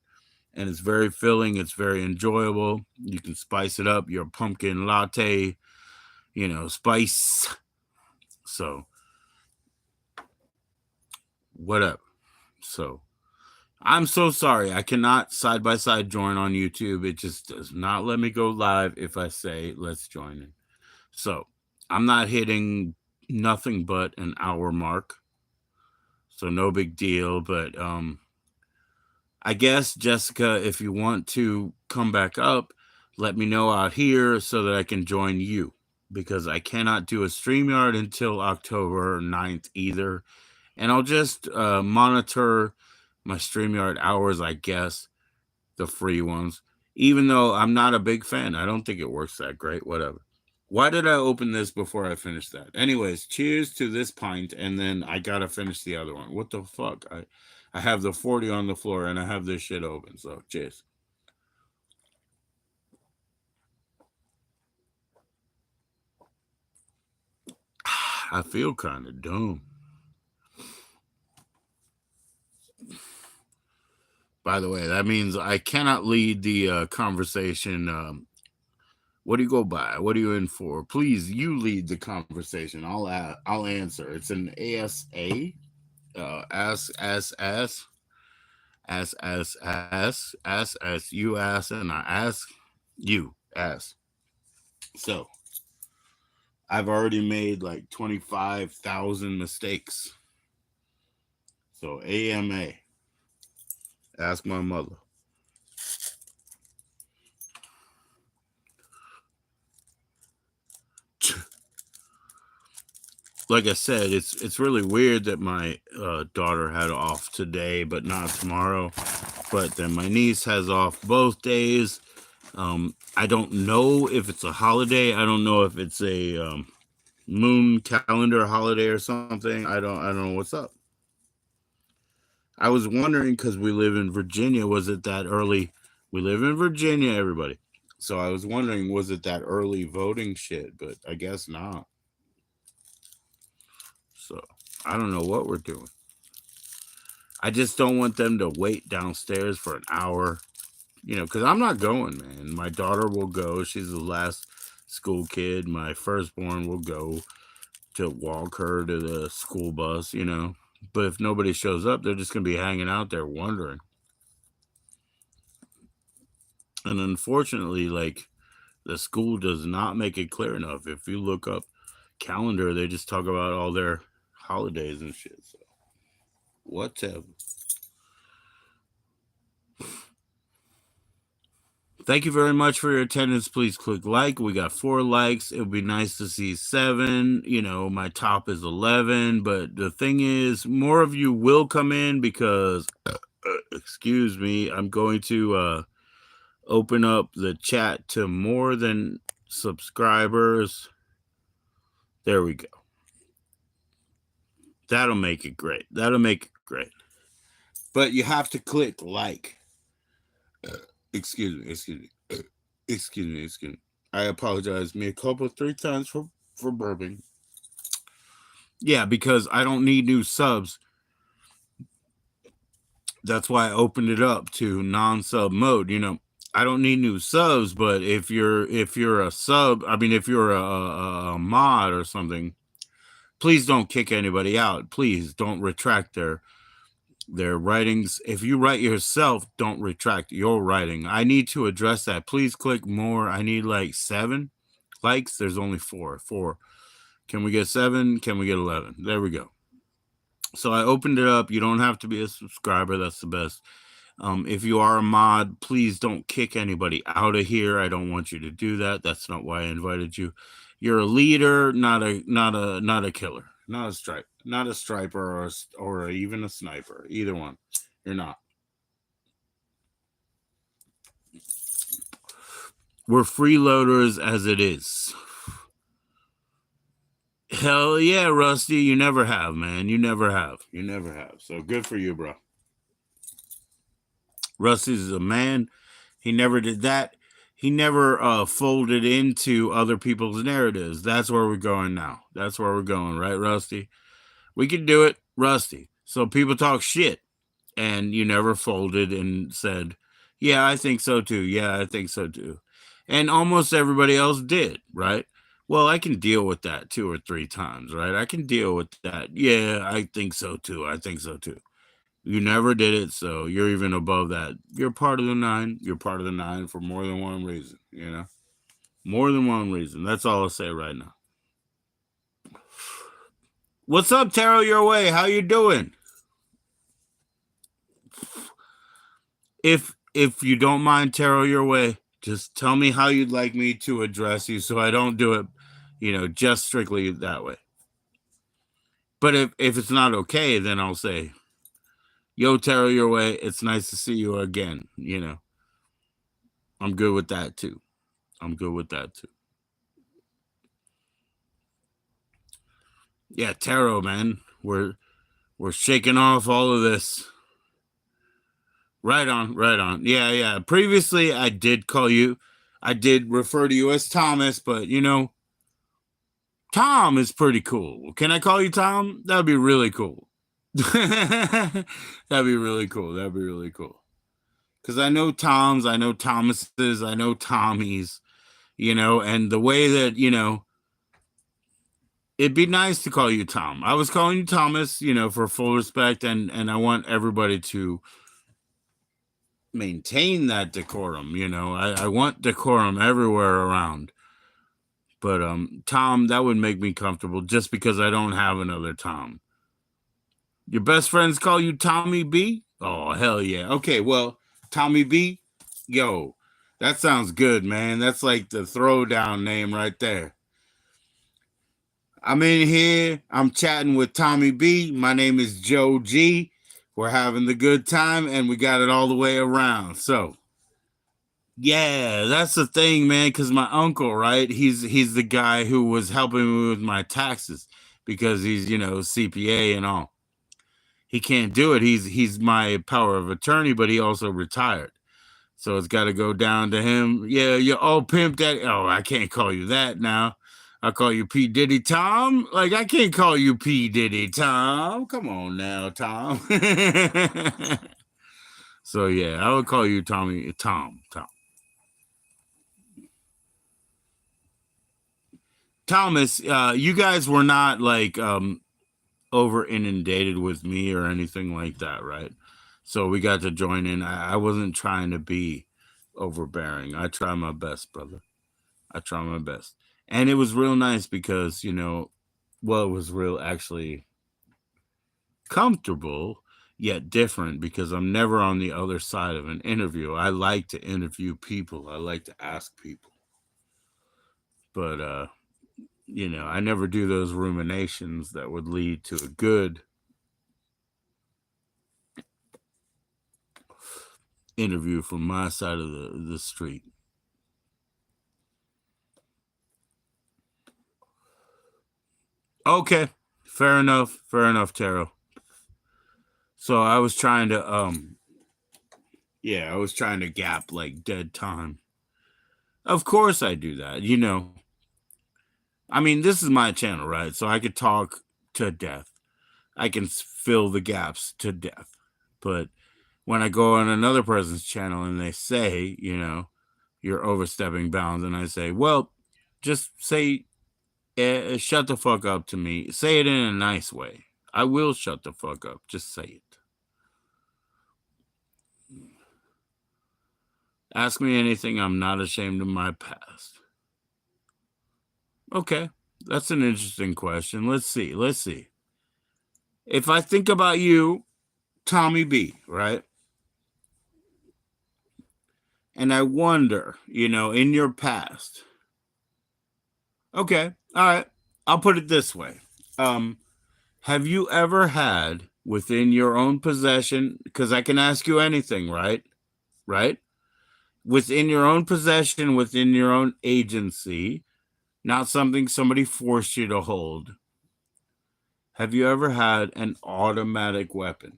And it's very filling. It's very enjoyable. You can spice it up. Your pumpkin latte, spice. So, whatever. So, I'm so sorry. I cannot side-by-side join on YouTube. It just does not let me go live if I say, let's join in. So, I'm not hitting nothing but an hour mark. So, no big deal. But, I guess, Jessica, if you want to come back up, let me know out here so that I can join you. Because I cannot do a StreamYard until October 9th either. And I'll just monitor my StreamYard hours, I guess, the free ones. Even though I'm not a big fan. I don't think it works that great. Whatever. Why did I open this before I finished that? Anyways, cheers to this pint, and then I gotta finish the other one. What the fuck? I have the 40 on the floor, and I have this shit open, so cheers. I feel kind of dumb. By the way, that means I cannot lead the conversation. What do you go by? What are you in for? Please, you lead the conversation. I'll answer. It's an ASA. Ask, you ask, and I ask, you ask. So, I've already made like 25,000 mistakes. So, AMA. Ask my mother. Like I said, it's really weird that my daughter had off today, but not tomorrow. But then my niece has off both days. I don't know if it's a holiday. I don't know if it's a moon calendar holiday or something. I don't know what's up. I was wondering because we live in Virginia. Was it that early? We live in Virginia, everybody. So I was wondering, was it that early voting shit? But I guess not. So I don't know what we're doing. I just don't want them to wait downstairs for an hour because I'm not going, man. My daughter will go. She's the last school kid. My firstborn will go to walk her to the school bus, But if nobody shows up, they're just going to be hanging out there wondering. And unfortunately, like, the school does not make it clear enough. If you look up calendar, they just talk about all their holidays and shit. So, whatever. Thank you very much for your attendance. Please click like. We got 4 likes. It would be nice to see 7. My top is 11. But the thing is, more of you will come in because, excuse me, I'm going to open up the chat to more than subscribers. There we go. That'll make it great. That'll make it great. But you have to click like. Excuse me. I apologize. Me a couple 3 times for burping. Yeah, because I don't need new subs. That's why I opened it up to non-sub mode. I don't need new subs, but if you're a sub, if you're a mod or something, please don't kick anybody out. Please don't retract their writings. If you write yourself, don't retract your writing. I need to address that. Please click more. I need like 7 likes. There's only 4. Can we get 7? Can we get 11? There we go. So I opened it up. You don't have to be a subscriber. That's the best. If you are a mod, please don't kick anybody out of here. I don't want you to do that. That's not why I invited you. You're a leader, not a killer, not a striper, or even a sniper. Either one. You're not. We're freeloaders as it is. Hell yeah, Rusty. You never have, man. You never have. So good for you, bro. Rusty's a man. He never did that. He never folded into other people's narratives. That's where we're going now. That's where we're going, right, Rusty? We can do it, Rusty. So people talk shit, and you never folded and said, yeah, I think so too. Yeah, I think so too. And almost everybody else did, right? Well, I can deal with that 2 or 3 times, right? I can deal with that. Yeah, I think so too. You never did it, so you're even above that. You're part of the 9. You're part of the 9 for more than one reason, More than one reason. That's all I'll say right now. What's up, Taro Your Way? How you doing? If you don't mind, Taro Your Way, just tell me how you'd like me to address you so I don't do it, just strictly that way. But if it's not okay, then I'll say, yo, Taro Your Way, it's nice to see you again, I'm good with that too. Yeah, Taro, man. We're shaking off all of this. Right on. Yeah. Previously, I did refer to you as Thomas, but Tom is pretty cool. Can I call you Tom? That'd be really cool. That'd be really cool. Because I know Toms, I know Thomases, I know Tommies, and the way that, it'd be nice to call you Tom. I was calling you Thomas, for full respect, and I want everybody to maintain that decorum, I want decorum everywhere around. But Tom, that would make me comfortable just because I don't have another Tom. Your best friends call you Tommy B? Oh, hell yeah. Okay, well, Tommy B, yo, that sounds good, man. That's like the throwdown name right there. I'm in here. I'm chatting with Tommy B. My name is Joe G. We're having the good time, and we got it all the way around. So, yeah, that's the thing, man, because my uncle, right, he's the guy who was helping me with my taxes because he's, CPA and all. He can't do it. He's my power of attorney, but he also retired. So it's got to go down to him. Yeah, you're all pimp daddy. Oh, I can't call you that now. I call you P. Diddy Tom. Like, I can't call you P. Diddy Tom. Come on now, Tom. So yeah, I would call you Tom. Thomas, you guys were not like over inundated with me or anything like that, right? So we got to join in. I wasn't trying to be overbearing. I try my best, brother. I try my best. And it was real nice because, it was real actually comfortable yet different because I'm never on the other side of an interview. I like to interview people. I like to ask people. But I never do those ruminations that would lead to a good interview from my side of the street. Okay. Fair enough, Taro. So I was trying to I was trying to gap like dead time. Of course I do that, I mean, this is my channel, right? So I could talk to death. I can fill the gaps to death. But when I go on another person's channel and they say, you're overstepping bounds, and I say, well, just say, shut the fuck up to me. Say it in a nice way. I will shut the fuck up. Just say it. Ask me anything. I'm not ashamed of my past. Okay. That's an interesting question. Let's see. If I think about you, Tommy B, right? And I wonder, in your past. Okay. All right. I'll put it this way. Have you ever had within your own possession, because I can ask you anything, right? Right? Within your own possession, within your own agency, not something somebody forced you to hold. Have you ever had an automatic weapon?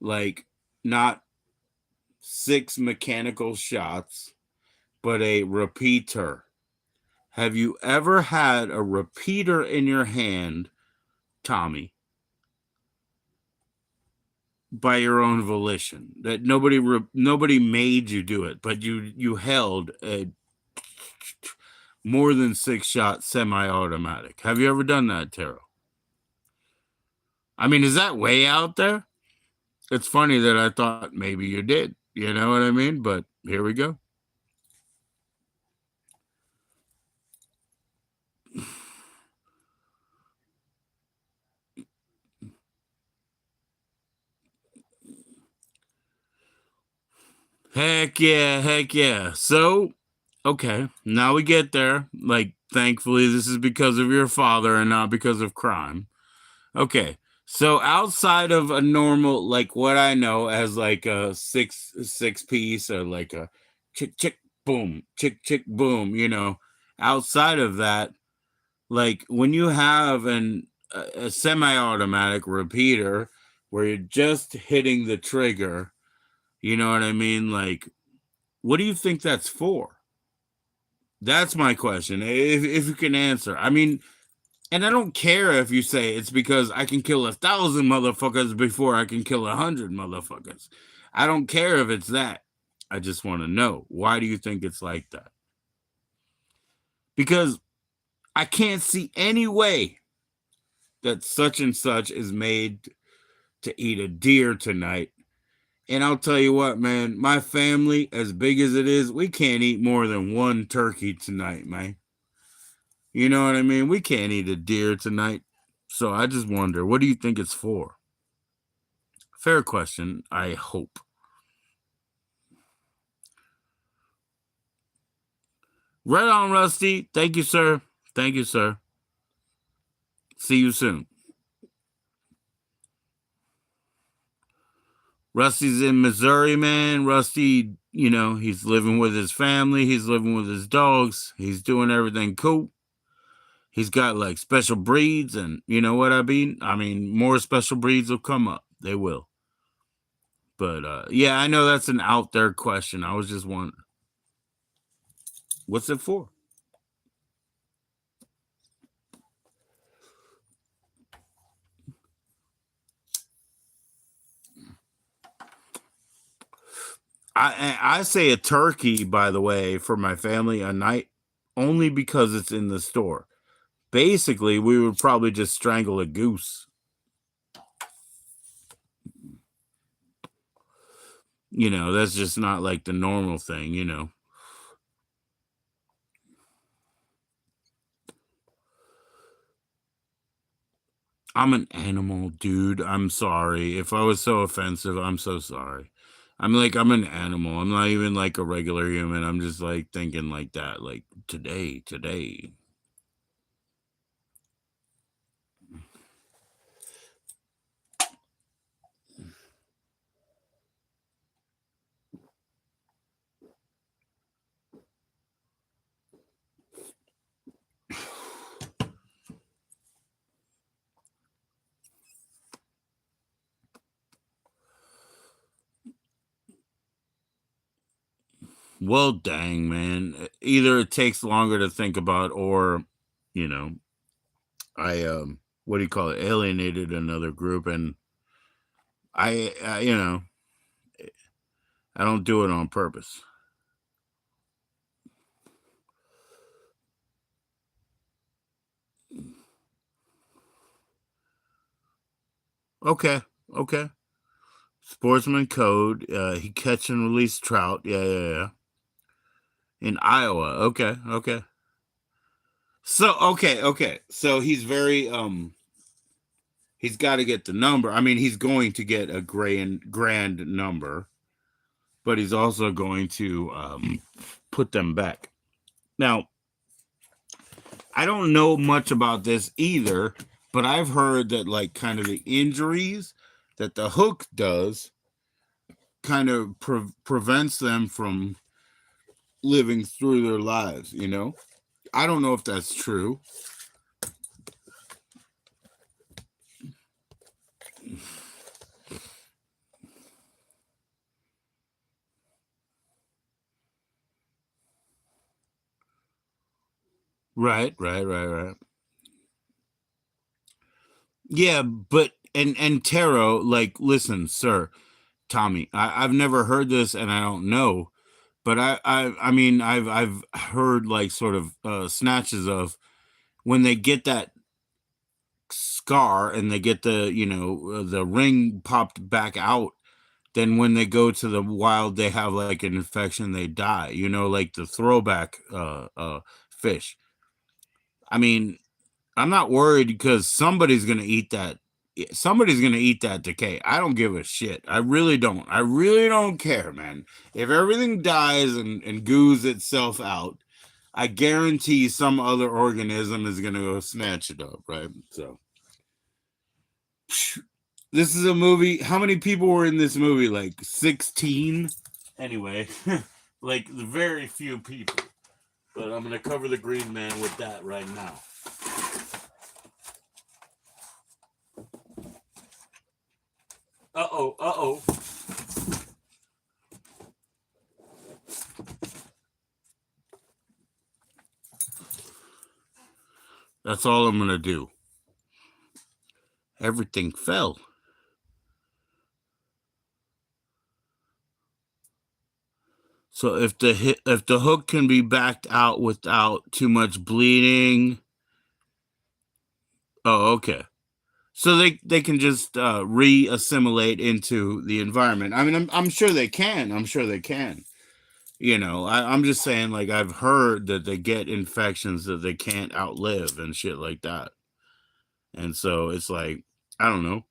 Like, not 6 mechanical shots, but a repeater. Have you ever had a repeater in your hand, Tommy, by your own volition? That nobody made you do it, but you held a more than 6-shot semi-automatic. Have you ever done that, Taro? I mean, is that way out there? It's funny that I thought maybe you did. You know what I mean? But here we go. Heck yeah. So, okay, now we get there. Like, thankfully, this is because of your father and not because of crime. Okay, so outside of a normal, like what I know as like a six piece or like a chick boom, chick boom, outside of that, like when you have a semi-automatic repeater where you're just hitting the trigger, you know what I mean? Like, what do you think that's for? That's my question. If you can answer. I mean, and I don't care if you say it's because I can kill 1,000 motherfuckers before I can kill 100 motherfuckers. I don't care if it's that. I just want to know, why do you think it's like that? Because I can't see any way that such and such is made to eat a deer tonight. And I'll tell you what, man, my family, as big as it is, we can't eat more than one turkey tonight, man. You know what I mean? We can't eat a deer tonight. So I just wonder, what do you think it's for? Fair question, I hope. Right on, Rusty. Thank you, sir. Thank you, sir. See you soon. Rusty's in Missouri, man. Rusty, he's living with his family. He's living with his dogs. He's doing everything cool. He's got like special breeds, and you know what I mean? I mean, more special breeds will come up. They will. But yeah, I know that's an out there question. I was just wondering, what's it for? I say a turkey, by the way, for my family a night only because it's in the store. Basically, we would probably just strangle a goose. You know, that's just not like the normal thing, you know. I'm an animal, dude. I'm sorry. If I was so offensive, I'm so sorry. I'm an animal. I'm not even like a regular human. I'm just like thinking like that. Like today. Well, dang, man. Either it takes longer to think about or, you know, I what do you call it? Alienated another group, and you know, I don't do it on purpose. Okay. Sportsman code. He catch and release trout. Yeah. In Iowa. Okay. So okay. So he's very he's got to get the number. I mean, he's going to get a grand number, but he's also going to put them back. Now, I don't know much about this either, but I've heard that like kind of the injuries that the hook does kind of prevents them from living through their lives, you know? I don't know if that's true. Right. Yeah, but and tarot, like, listen, sir, Tommy, I've never heard this and I don't know, but I mean I've heard like sort of snatches of when they get that scar and they get the the ring popped back out, then when they go to the wild they have like an infection, they die, you know, like the throwback fish. I mean, I'm not worried because somebody's gonna eat that. Somebody's gonna eat that decay. I don't give a shit. I really don't. I really don't care, man. If everything dies and goos itself out, I guarantee some other organism is gonna go snatch it up, right? So this is a movie. How many people were in this movie? Like 16? Anyway, like very few people. But I'm gonna cover the green man with that right now. Uh-oh. That's all I'm gonna do. Everything fell. So if the hook can be backed out without too much bleeding. Oh, okay. So they can just re-assimilate into the environment. I mean, I'm sure they can. I'm sure they can. You know, I'm just saying, like, I've heard that they get infections that they can't outlive and shit like that. And so it's like, I don't know.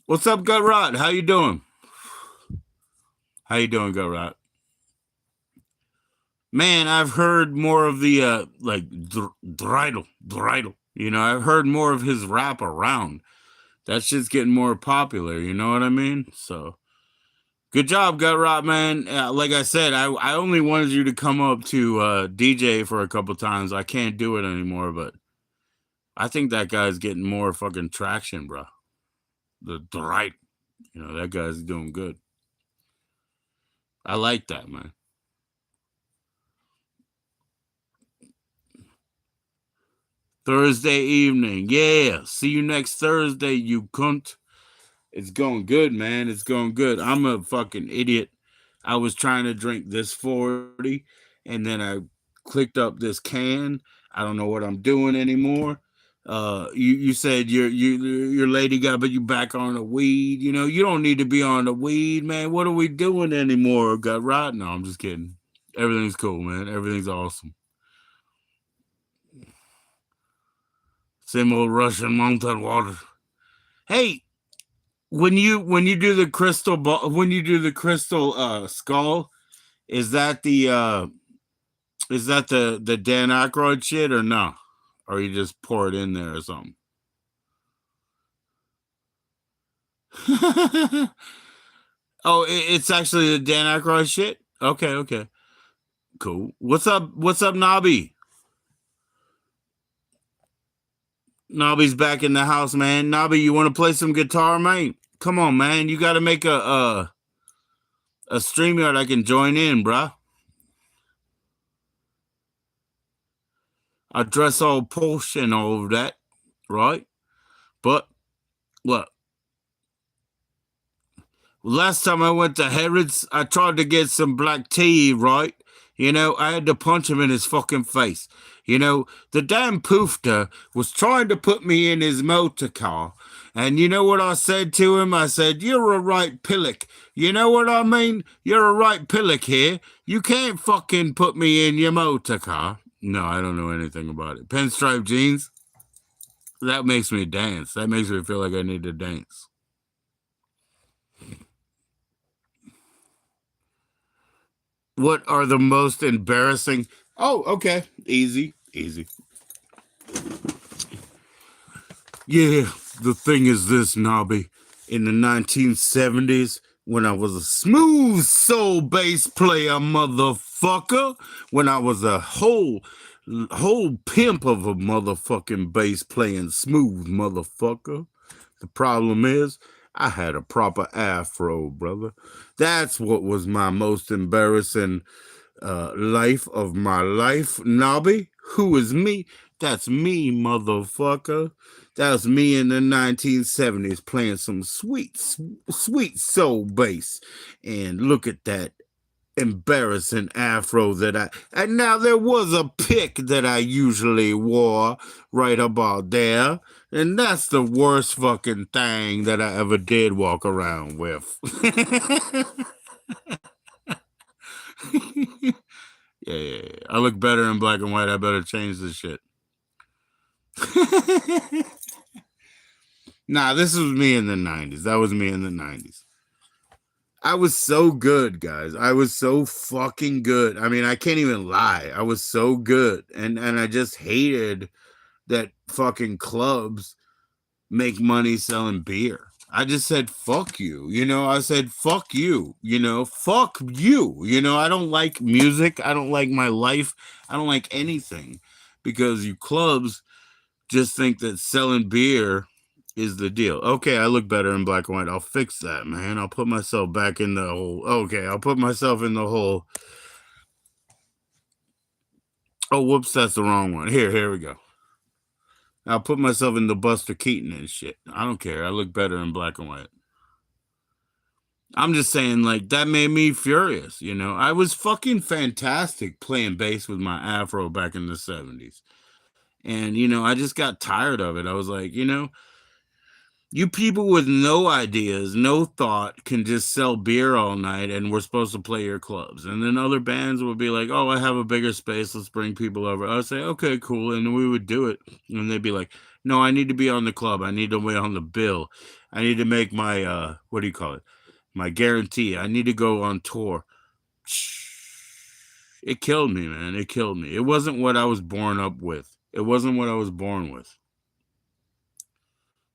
What's up, Gut Rot? How you doing? How you doing, Gut Rot? Man, I've heard more of the like dreidel. You know, I've heard more of his rap around. That shit's getting more popular. You know what I mean? So, good job, Gut Rot, man. Like I said, I only wanted you to come up to DJ for a couple times. I can't do it anymore, but I think that guy's getting more fucking traction, bro. The dreidel. You know, that guy's doing good. I like that, man. Thursday evening. Yeah. See you next Thursday, you cunt. It's going good, man. It's going good. I'm a fucking idiot. I was trying to drink this 40 and then I clicked up this can. I don't know what I'm doing anymore. You said your lady got but you back on the weed. You know, you don't need to be on the weed, man. What are we doing anymore? Got right? No, I'm just kidding. Everything's cool, man. Everything's awesome. Same old Russian mountain water. Hey, when you do the crystal ball, when you do the crystal skull, is that the Dan Aykroyd shit or no? Or you just pour it in there or something? Oh, it's actually the Dan Aykroyd shit. Okay, okay, cool. What's up? What's up, Nobby? Nobby's back in the house, man. Nobby, you want to play some guitar, man? Come on, man. You got to make a StreamYard I can join in, bruh. I dress all posh and all of that, right? But look, last time I went to Harrods, I tried to get some black tea, right? You know, I had to punch him in his fucking face. You know, the damn poofter was trying to put me in his motor car. And you know what I said to him? I said, "You're a right pillock." You know what I mean? You're a right pillock here. You can't fucking put me in your motor car. No, I don't know anything about it. Pinstripe jeans? That makes me dance. That makes me feel like I need to dance. What are the most embarrassing? Oh, okay. Easy, easy. Yeah, the thing is this, Nobby. In the 1970s, when I was a smooth soul bass player, motherfucker, when I was a whole pimp of a motherfucking bass playing smooth motherfucker, the problem is I had a proper afro, brother. That's what was my most embarrassing life of my life. Nobby, who is me? That's me, motherfucker. That was me in the 1970s playing some sweet soul bass. And look at that embarrassing afro that and now there was a pick that I usually wore right about there. And that's the worst fucking thing that I ever did walk around with. Yeah. I look better in black and white. I better change this shit. Nah, this was me in the 90s. That was me in the 90s. I was so good, guys. I was so fucking good. I mean, I can't even lie. I was so good. And I just hated that fucking clubs make money selling beer. I just said fuck you. You know, I said fuck you. You know, fuck you. You know, I don't like music. I don't like my life. I don't like anything because you clubs just think that selling beer is the deal. Okay, I look better in black and white. I'll fix that, man. I'll put myself back in the hole. Okay, I'll put myself in the hole. Oh, whoops, that's the wrong one. Here we go. I'll put myself in the Buster Keaton and shit. I don't care. I look better in black and white. I'm just saying, like, that made me furious, you know? I was fucking fantastic playing bass with my afro back in the 70s. And, you know, I just got tired of it. I was like, you know, you people with no ideas, no thought can just sell beer all night and we're supposed to play your clubs. And then other bands would be like, oh, I have a bigger space. Let's bring people over. I would say, okay, cool. And we would do it. And they'd be like, no, I need to be on the club. I need to be on the bill. I need to make my, what do you call it? My guarantee. I need to go on tour. It killed me, man. It killed me. It wasn't what I was born up with. It wasn't what I was born with.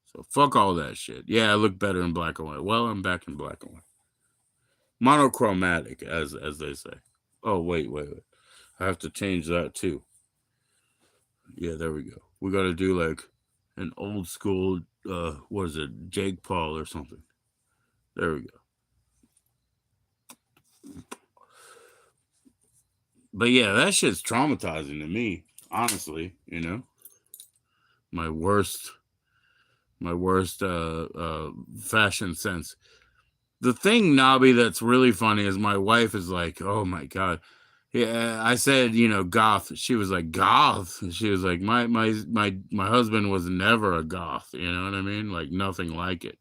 So fuck all that shit. Yeah, I look better in black and white. Well, I'm back in black and white. Monochromatic, as they say. Oh, wait. I have to change that too. Yeah, there we go. We got to do like an old school, what is it, Jake Paul or something. There we go. But yeah, that shit's traumatizing to me, honestly, you know. My worst My worst fashion sense. The thing, Nobby, that's really funny is my wife is like, oh my God. Yeah, I said, goth. She was like, goth. She was like, my husband was never a goth. You know what I mean? Like nothing like it.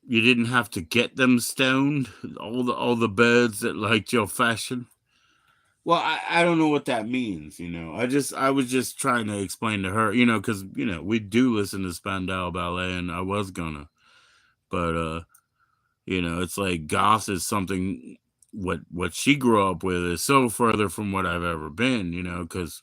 You didn't have to get them stoned. All the birds that liked your fashion. Well, I don't know what that means, I was just trying to explain to her, because we do listen to Spandau Ballet, and I was gonna, but it's like goth is something what she grew up with is so further from what I've ever been, because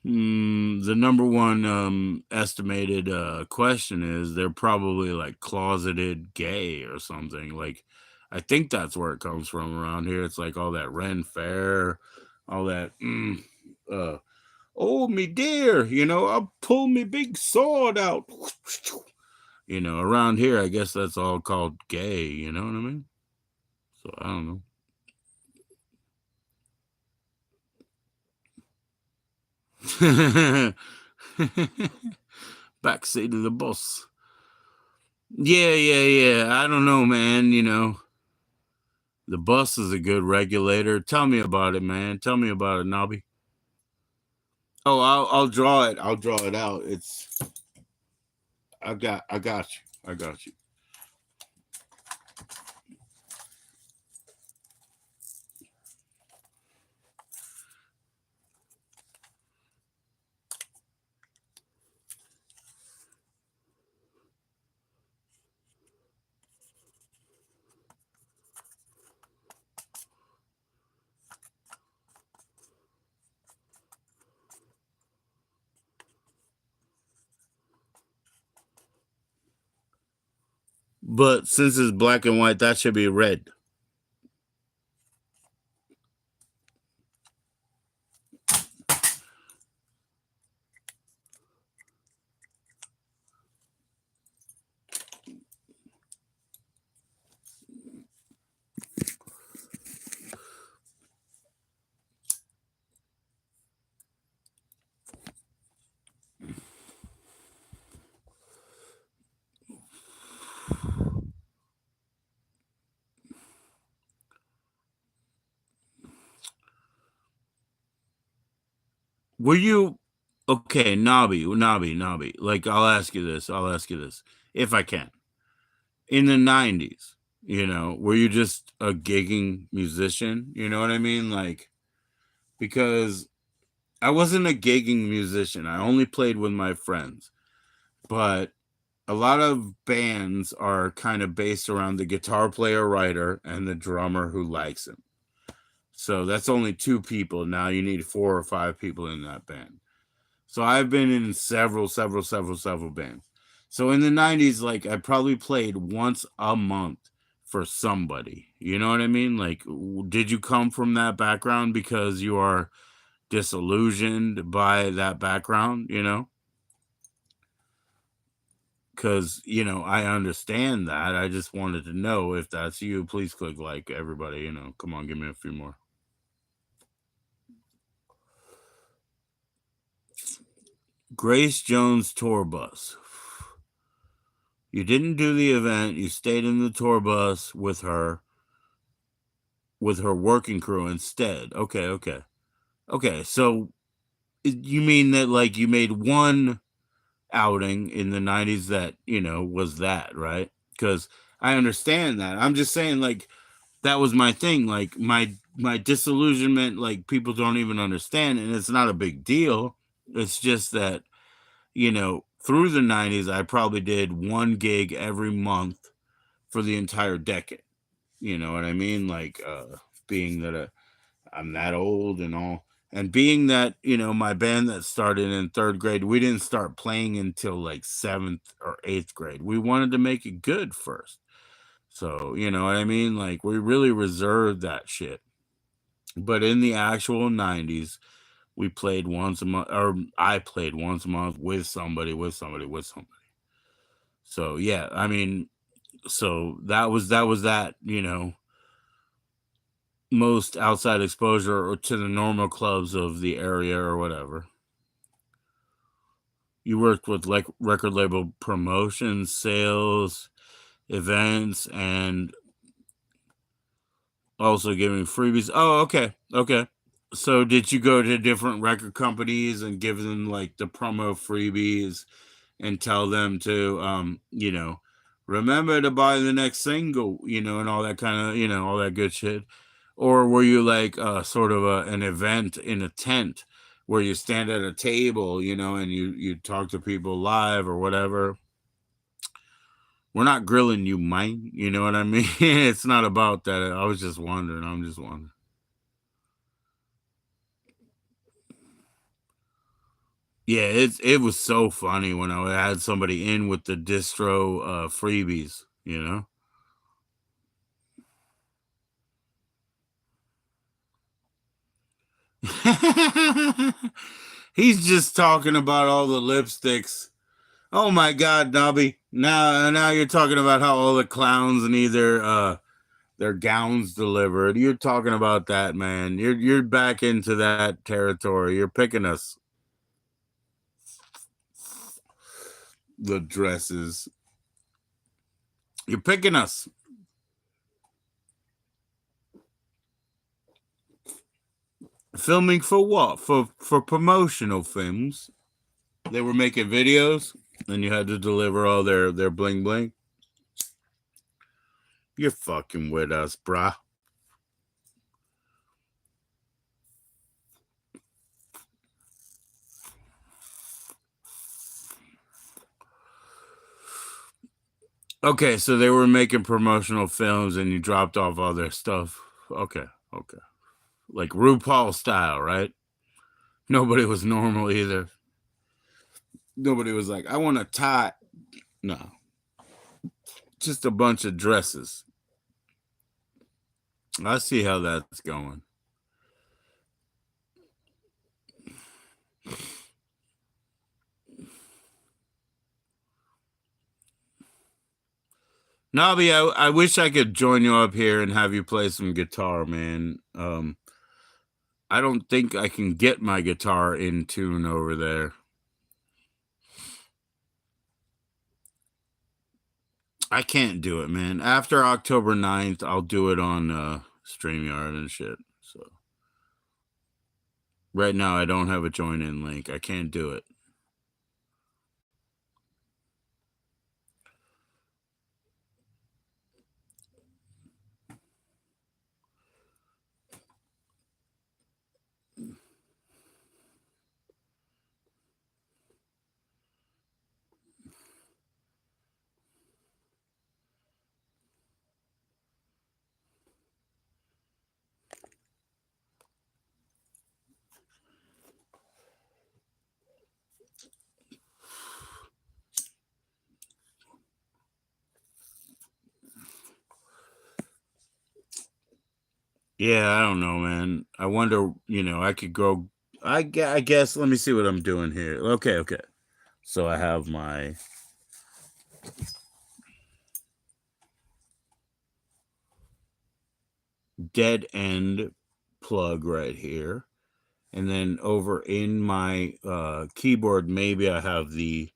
the number one estimated question is they're probably like closeted gay or something. Like, I think that's where it comes from around here. It's like all that Ren Fair, all that. Oh, me dear, I'll pull me big sword out. Around here, I guess that's all called gay. You know what I mean? So I don't know. Backseat of the bus. Yeah. I don't know, man. The bus is a good regulator. Tell me about it, man. Tell me about it, Nobby. Oh, I'll draw it. I'll draw it out. I got you. I got you. But since it's black and white, that should be red. Were you okay, Nobby? Like, I'll ask you this. If I can. In the 90s, were you just a gigging musician? You know what I mean? Like, because I wasn't a gigging musician. I only played with my friends. But a lot of bands are kind of based around the guitar player writer and the drummer who likes him. So that's only two people. Now you need 4 or 5 people in that band. So I've been in several bands. So in the 90s, like, I probably played once a month for somebody. You know what I mean? Like, did you come from that background because you are disillusioned by that background, Because, I understand that. I just wanted to know if that's you. Please click like, everybody, come on, give me a few more. Grace Jones tour bus. You didn't do the event. You stayed in the tour bus with her working crew instead. Okay. So you mean that, like, you made one outing in the 90s that, was that, right? Because I understand that. I'm just saying, like, that was my thing. Like, my disillusionment, like, people don't even understand, and it's not a big deal. It's just that, through the 90s, I probably did one gig every month for the entire decade. You know what I mean? Like, being that I'm that old and all, and being that, my band that started in 3rd grade, we didn't start playing until like 7th or 8th grade. We wanted to make it good first. So, you know what I mean? Like, we really reserved that shit. But in the actual 90s, we played once a month, or I played once a month with somebody. So, yeah, I mean, so that was that, most outside exposure or to the normal clubs of the area or whatever. You worked with like record label promotions, sales, events, and also giving freebies. Oh, okay. Okay. So did you go to different record companies and give them like the promo freebies and tell them to remember to buy the next single, and all that kind of, all that good shit? Or were you like sort of an event in a tent where you stand at a table, and you talk to people live or whatever? We're not grilling you, Mike. You know what I mean? It's not about that. I was just wondering. I'm just wondering. Yeah, it was so funny when I had somebody in with the distro freebies, He's just talking about all the lipsticks. Oh my God, Nobby. Now you're talking about how all the clowns need their gowns delivered. You're talking about that, man. You're back into that territory. You're picking us. The dresses. You're picking us. Filming for what? For promotional films. They were making videos and you had to deliver all their bling bling. You're fucking with us, brah. Okay, so they were making promotional films and you dropped off all their stuff. Okay. Like RuPaul style, right? Nobody was normal either. Nobody was like, I want a tie. No. Just a bunch of dresses. I see how that's going. Nabi, I wish I could join you up here and have you play some guitar, man. I don't think I can get my guitar in tune over there. I can't do it, man. After October 9th, I'll do it on StreamYard and shit. So right now I don't have a join in link. I can't do it. Yeah, I don't know, man. I wonder, I could go. I guess, let me see what I'm doing here. Okay. So I have my dead end plug right here. And then over in my keyboard, maybe I have the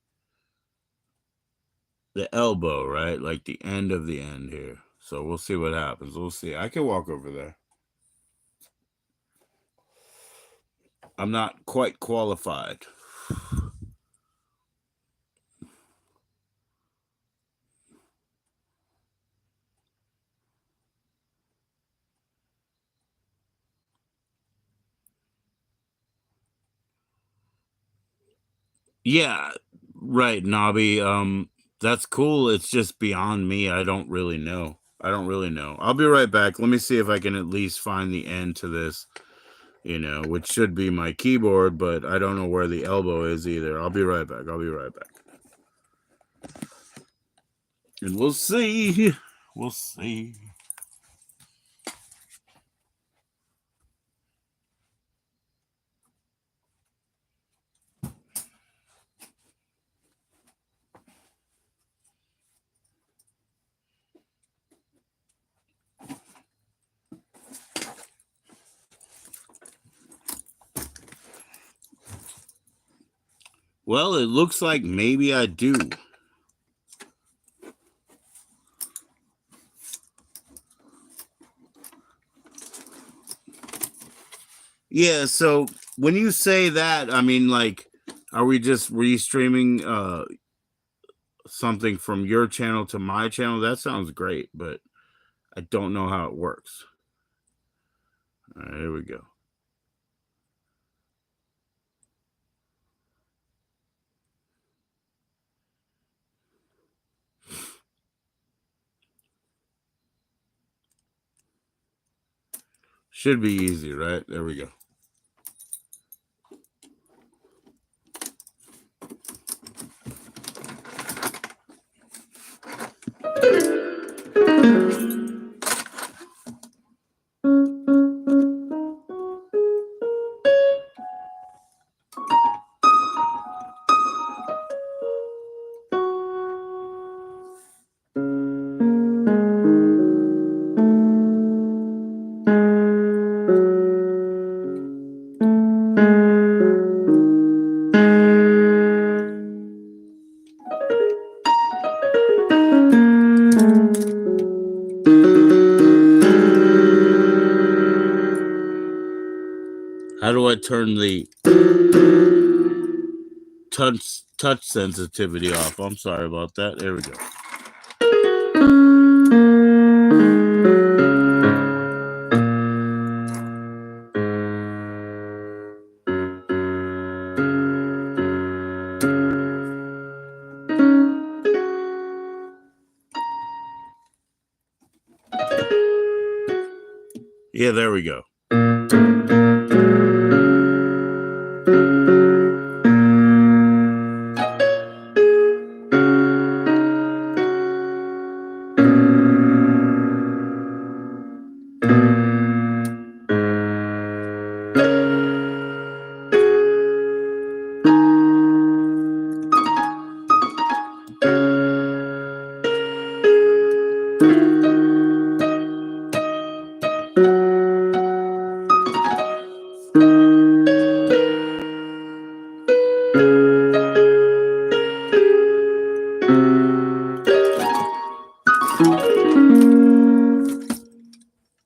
elbow, right? Like the end of the end here. So we'll see what happens. We'll see. I can walk over there. I'm not quite qualified. Yeah, right, Nobby. That's cool. It's just beyond me. I don't really know. I'll be right back. Let me see if I can at least find the end to this, which should be my keyboard, but I don't know where the elbow is either. I'll be right back. And we'll see. We'll see. Well, it looks like maybe I do. Yeah, so when you say that, I mean, like, are we just restreaming something from your channel to my channel? That sounds great, but I don't know how it works. All right, here we go. Should be easy, right? There we go. How do I turn the touch sensitivity off? I'm sorry about that. There we go. Yeah, there we go.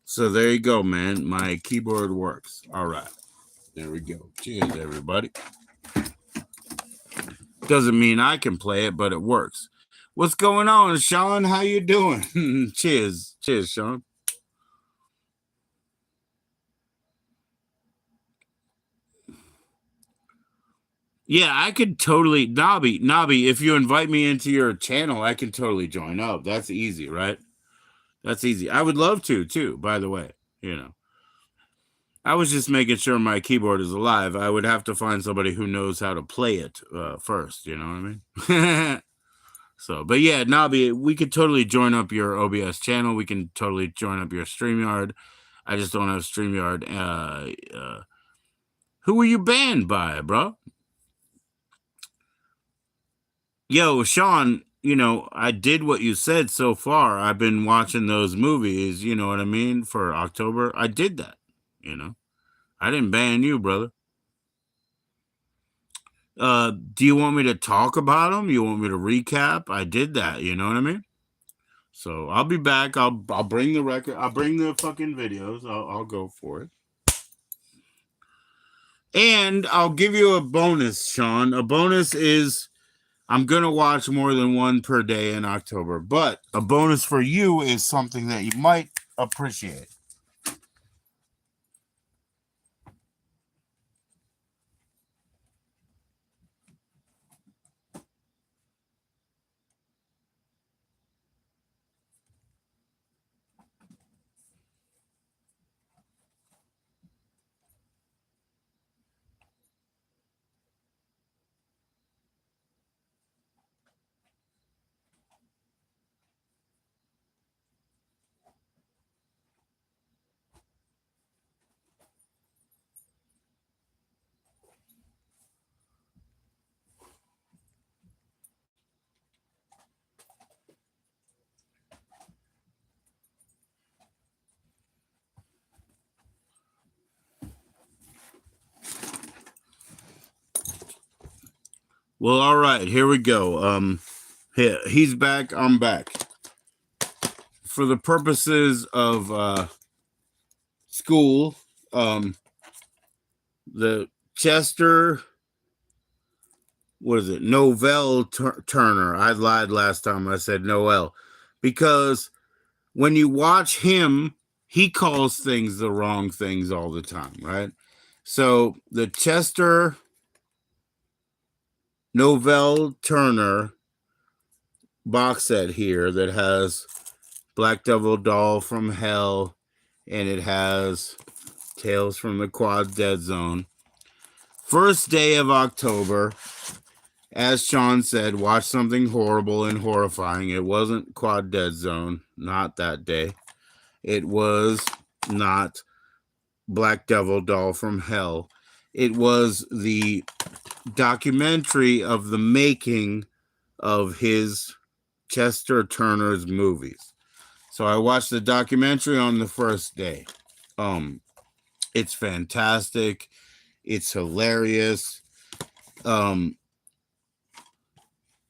So there you go, man. My keyboard works. All right. There we go. Cheers, everybody. Doesn't mean I can play it, but it works. What's going on, Sean? How you doing? Cheers. Cheers, Sean. Yeah, I could totally Nobby, if you invite me into your channel, I can totally join up. That's easy, right? That's easy. I would love to too, by the way. You know. I was just making sure my keyboard is alive. I would have to find somebody who knows how to play it first, you know what I mean? So, but yeah, Nobby, we could totally join up your OBS channel. We can totally join up your StreamYard. I just don't have StreamYard. Who were you banned by, bro? Yo, Sean, you know, I did what you said so far. I've been watching those movies, you know what I mean, for October. I did that, you know. I didn't ban you, brother. Do you want me to talk about them? You want me to recap? I did that, you know what I mean? So I'll be back. I'll bring the record. I'll bring the fucking videos. I'll go for it. And I'll give you a bonus, Sean. A bonus is I'm gonna watch more than one per day in October. But a bonus for you is something that you might appreciate. Well, all right, here we go. He's back. I'm back. For the purposes of school, the Chester, what is it? Novell Turner. I lied last time. I said Noel, because when you watch him, he calls things the wrong things all the time, right? So the Chester Novell Turner box set here that has Black Devil Doll from Hell, and it has Tales from the Quad Dead Zone. First day of October, as Sean said, watch something horrible and horrifying. It wasn't Quad Dead Zone, not that day. It was not Black Devil Doll from Hell. It was the documentary of the making of his Chester Turner's movies. So I watched the documentary on the first day. It's fantastic. It's hilarious.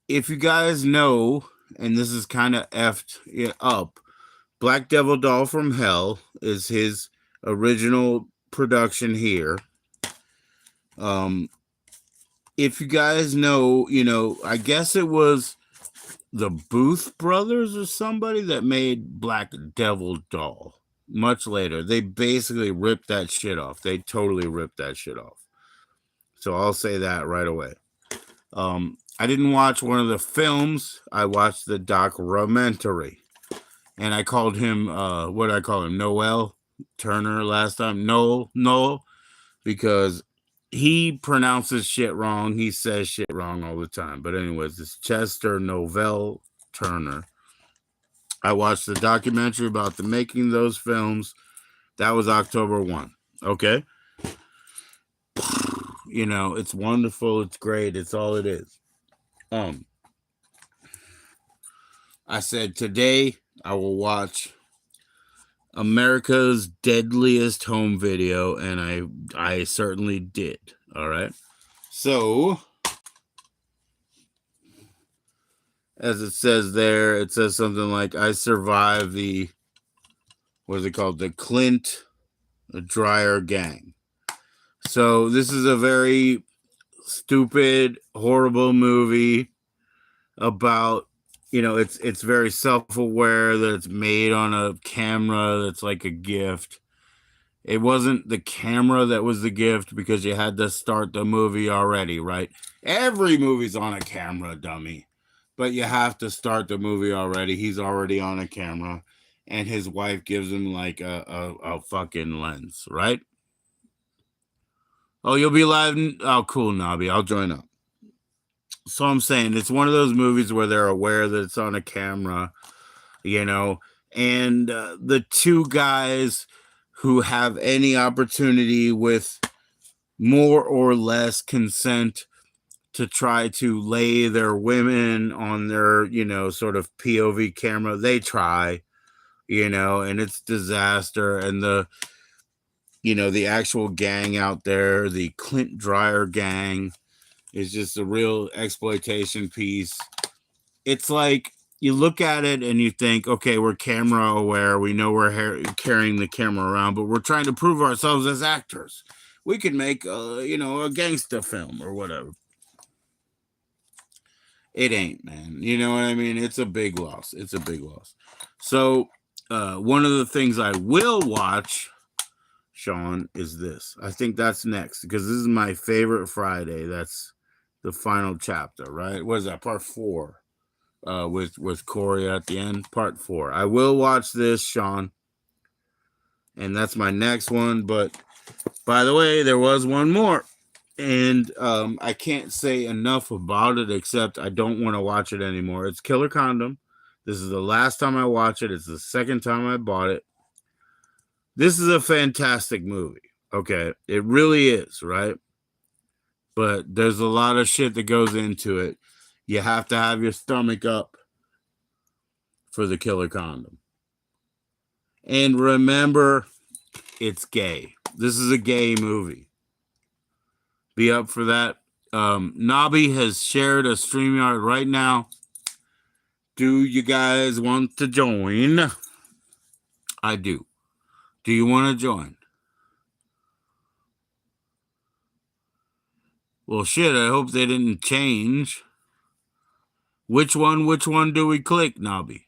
If you guys know, and this is kind of effed it up, Black Devil Doll from Hell is his original production here. If you guys know, I guess it was the Booth brothers or somebody that made Black Devil Doll much later. They basically ripped that shit off. They totally ripped that shit off. So I'll say that right away. I didn't watch one of the films. I watched the documentary. And I called him, what did I call him? Noel Turner last time. Noel, because he pronounces shit wrong. He says shit wrong all the time. But anyways, it's Chester Novell Turner. I watched the documentary about the making of those films. That was October 1. Okay. It's wonderful. It's great. It's all it is. I said today I will watch America's Deadliest Home Video, and I certainly did. All right. So, as it says there, it says something like, I survived the, what is it called? The Clint Dreyer gang. So this is a very stupid, horrible movie about, it's very self-aware that it's made on a camera that's like a gift. It wasn't the camera that was the gift, because you had to start the movie already, right? Every movie's on a camera, dummy. But you have to start the movie already. He's already on a camera, and his wife gives him like a fucking lens, right? Oh, you'll be live? Oh, cool, Nobby. I'll join up. So I'm saying it's one of those movies where they're aware that it's on a camera, and the two guys who have any opportunity with more or less consent to try to lay their women on their, sort of POV camera, they try, and it's disaster. And the actual gang out there, the Clint Dreyer gang, is just a real exploitation piece. It's like you look at it and you think, okay, we're camera aware. We know we're carrying the camera around, but we're trying to prove ourselves as actors. We could make, a gangster film or whatever. It ain't, man. You know what I mean? It's a big loss. It's a big loss. So one of the things I will watch, Sean, is this. I think that's next, because this is my favorite Friday. That's the final chapter, right? What is that? Part 4, with Corey at the end. Part 4. I will watch this, Sean, and that's my next one. But by the way, there was one more, and I can't say enough about it, except I don't want to watch it anymore. It's Killer Condom. This is the last time I watch it. It's the second time I bought it. This is a fantastic movie. Okay, it really is, right? But there's a lot of shit that goes into it. You have to have your stomach up for the Killer Condom. And remember, it's gay. This is a gay movie. Be up for that. Nobby has shared a StreamYard right now. Do you guys want to join? I do. Do you want to join? Well, shit, I hope they didn't change. Which one do we click, Nobby?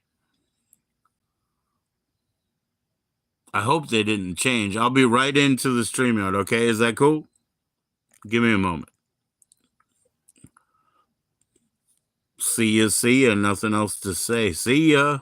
I hope they didn't change. I'll be right into the StreamYard, okay? Is that cool? Give me a moment. See ya. Nothing else to say. See ya.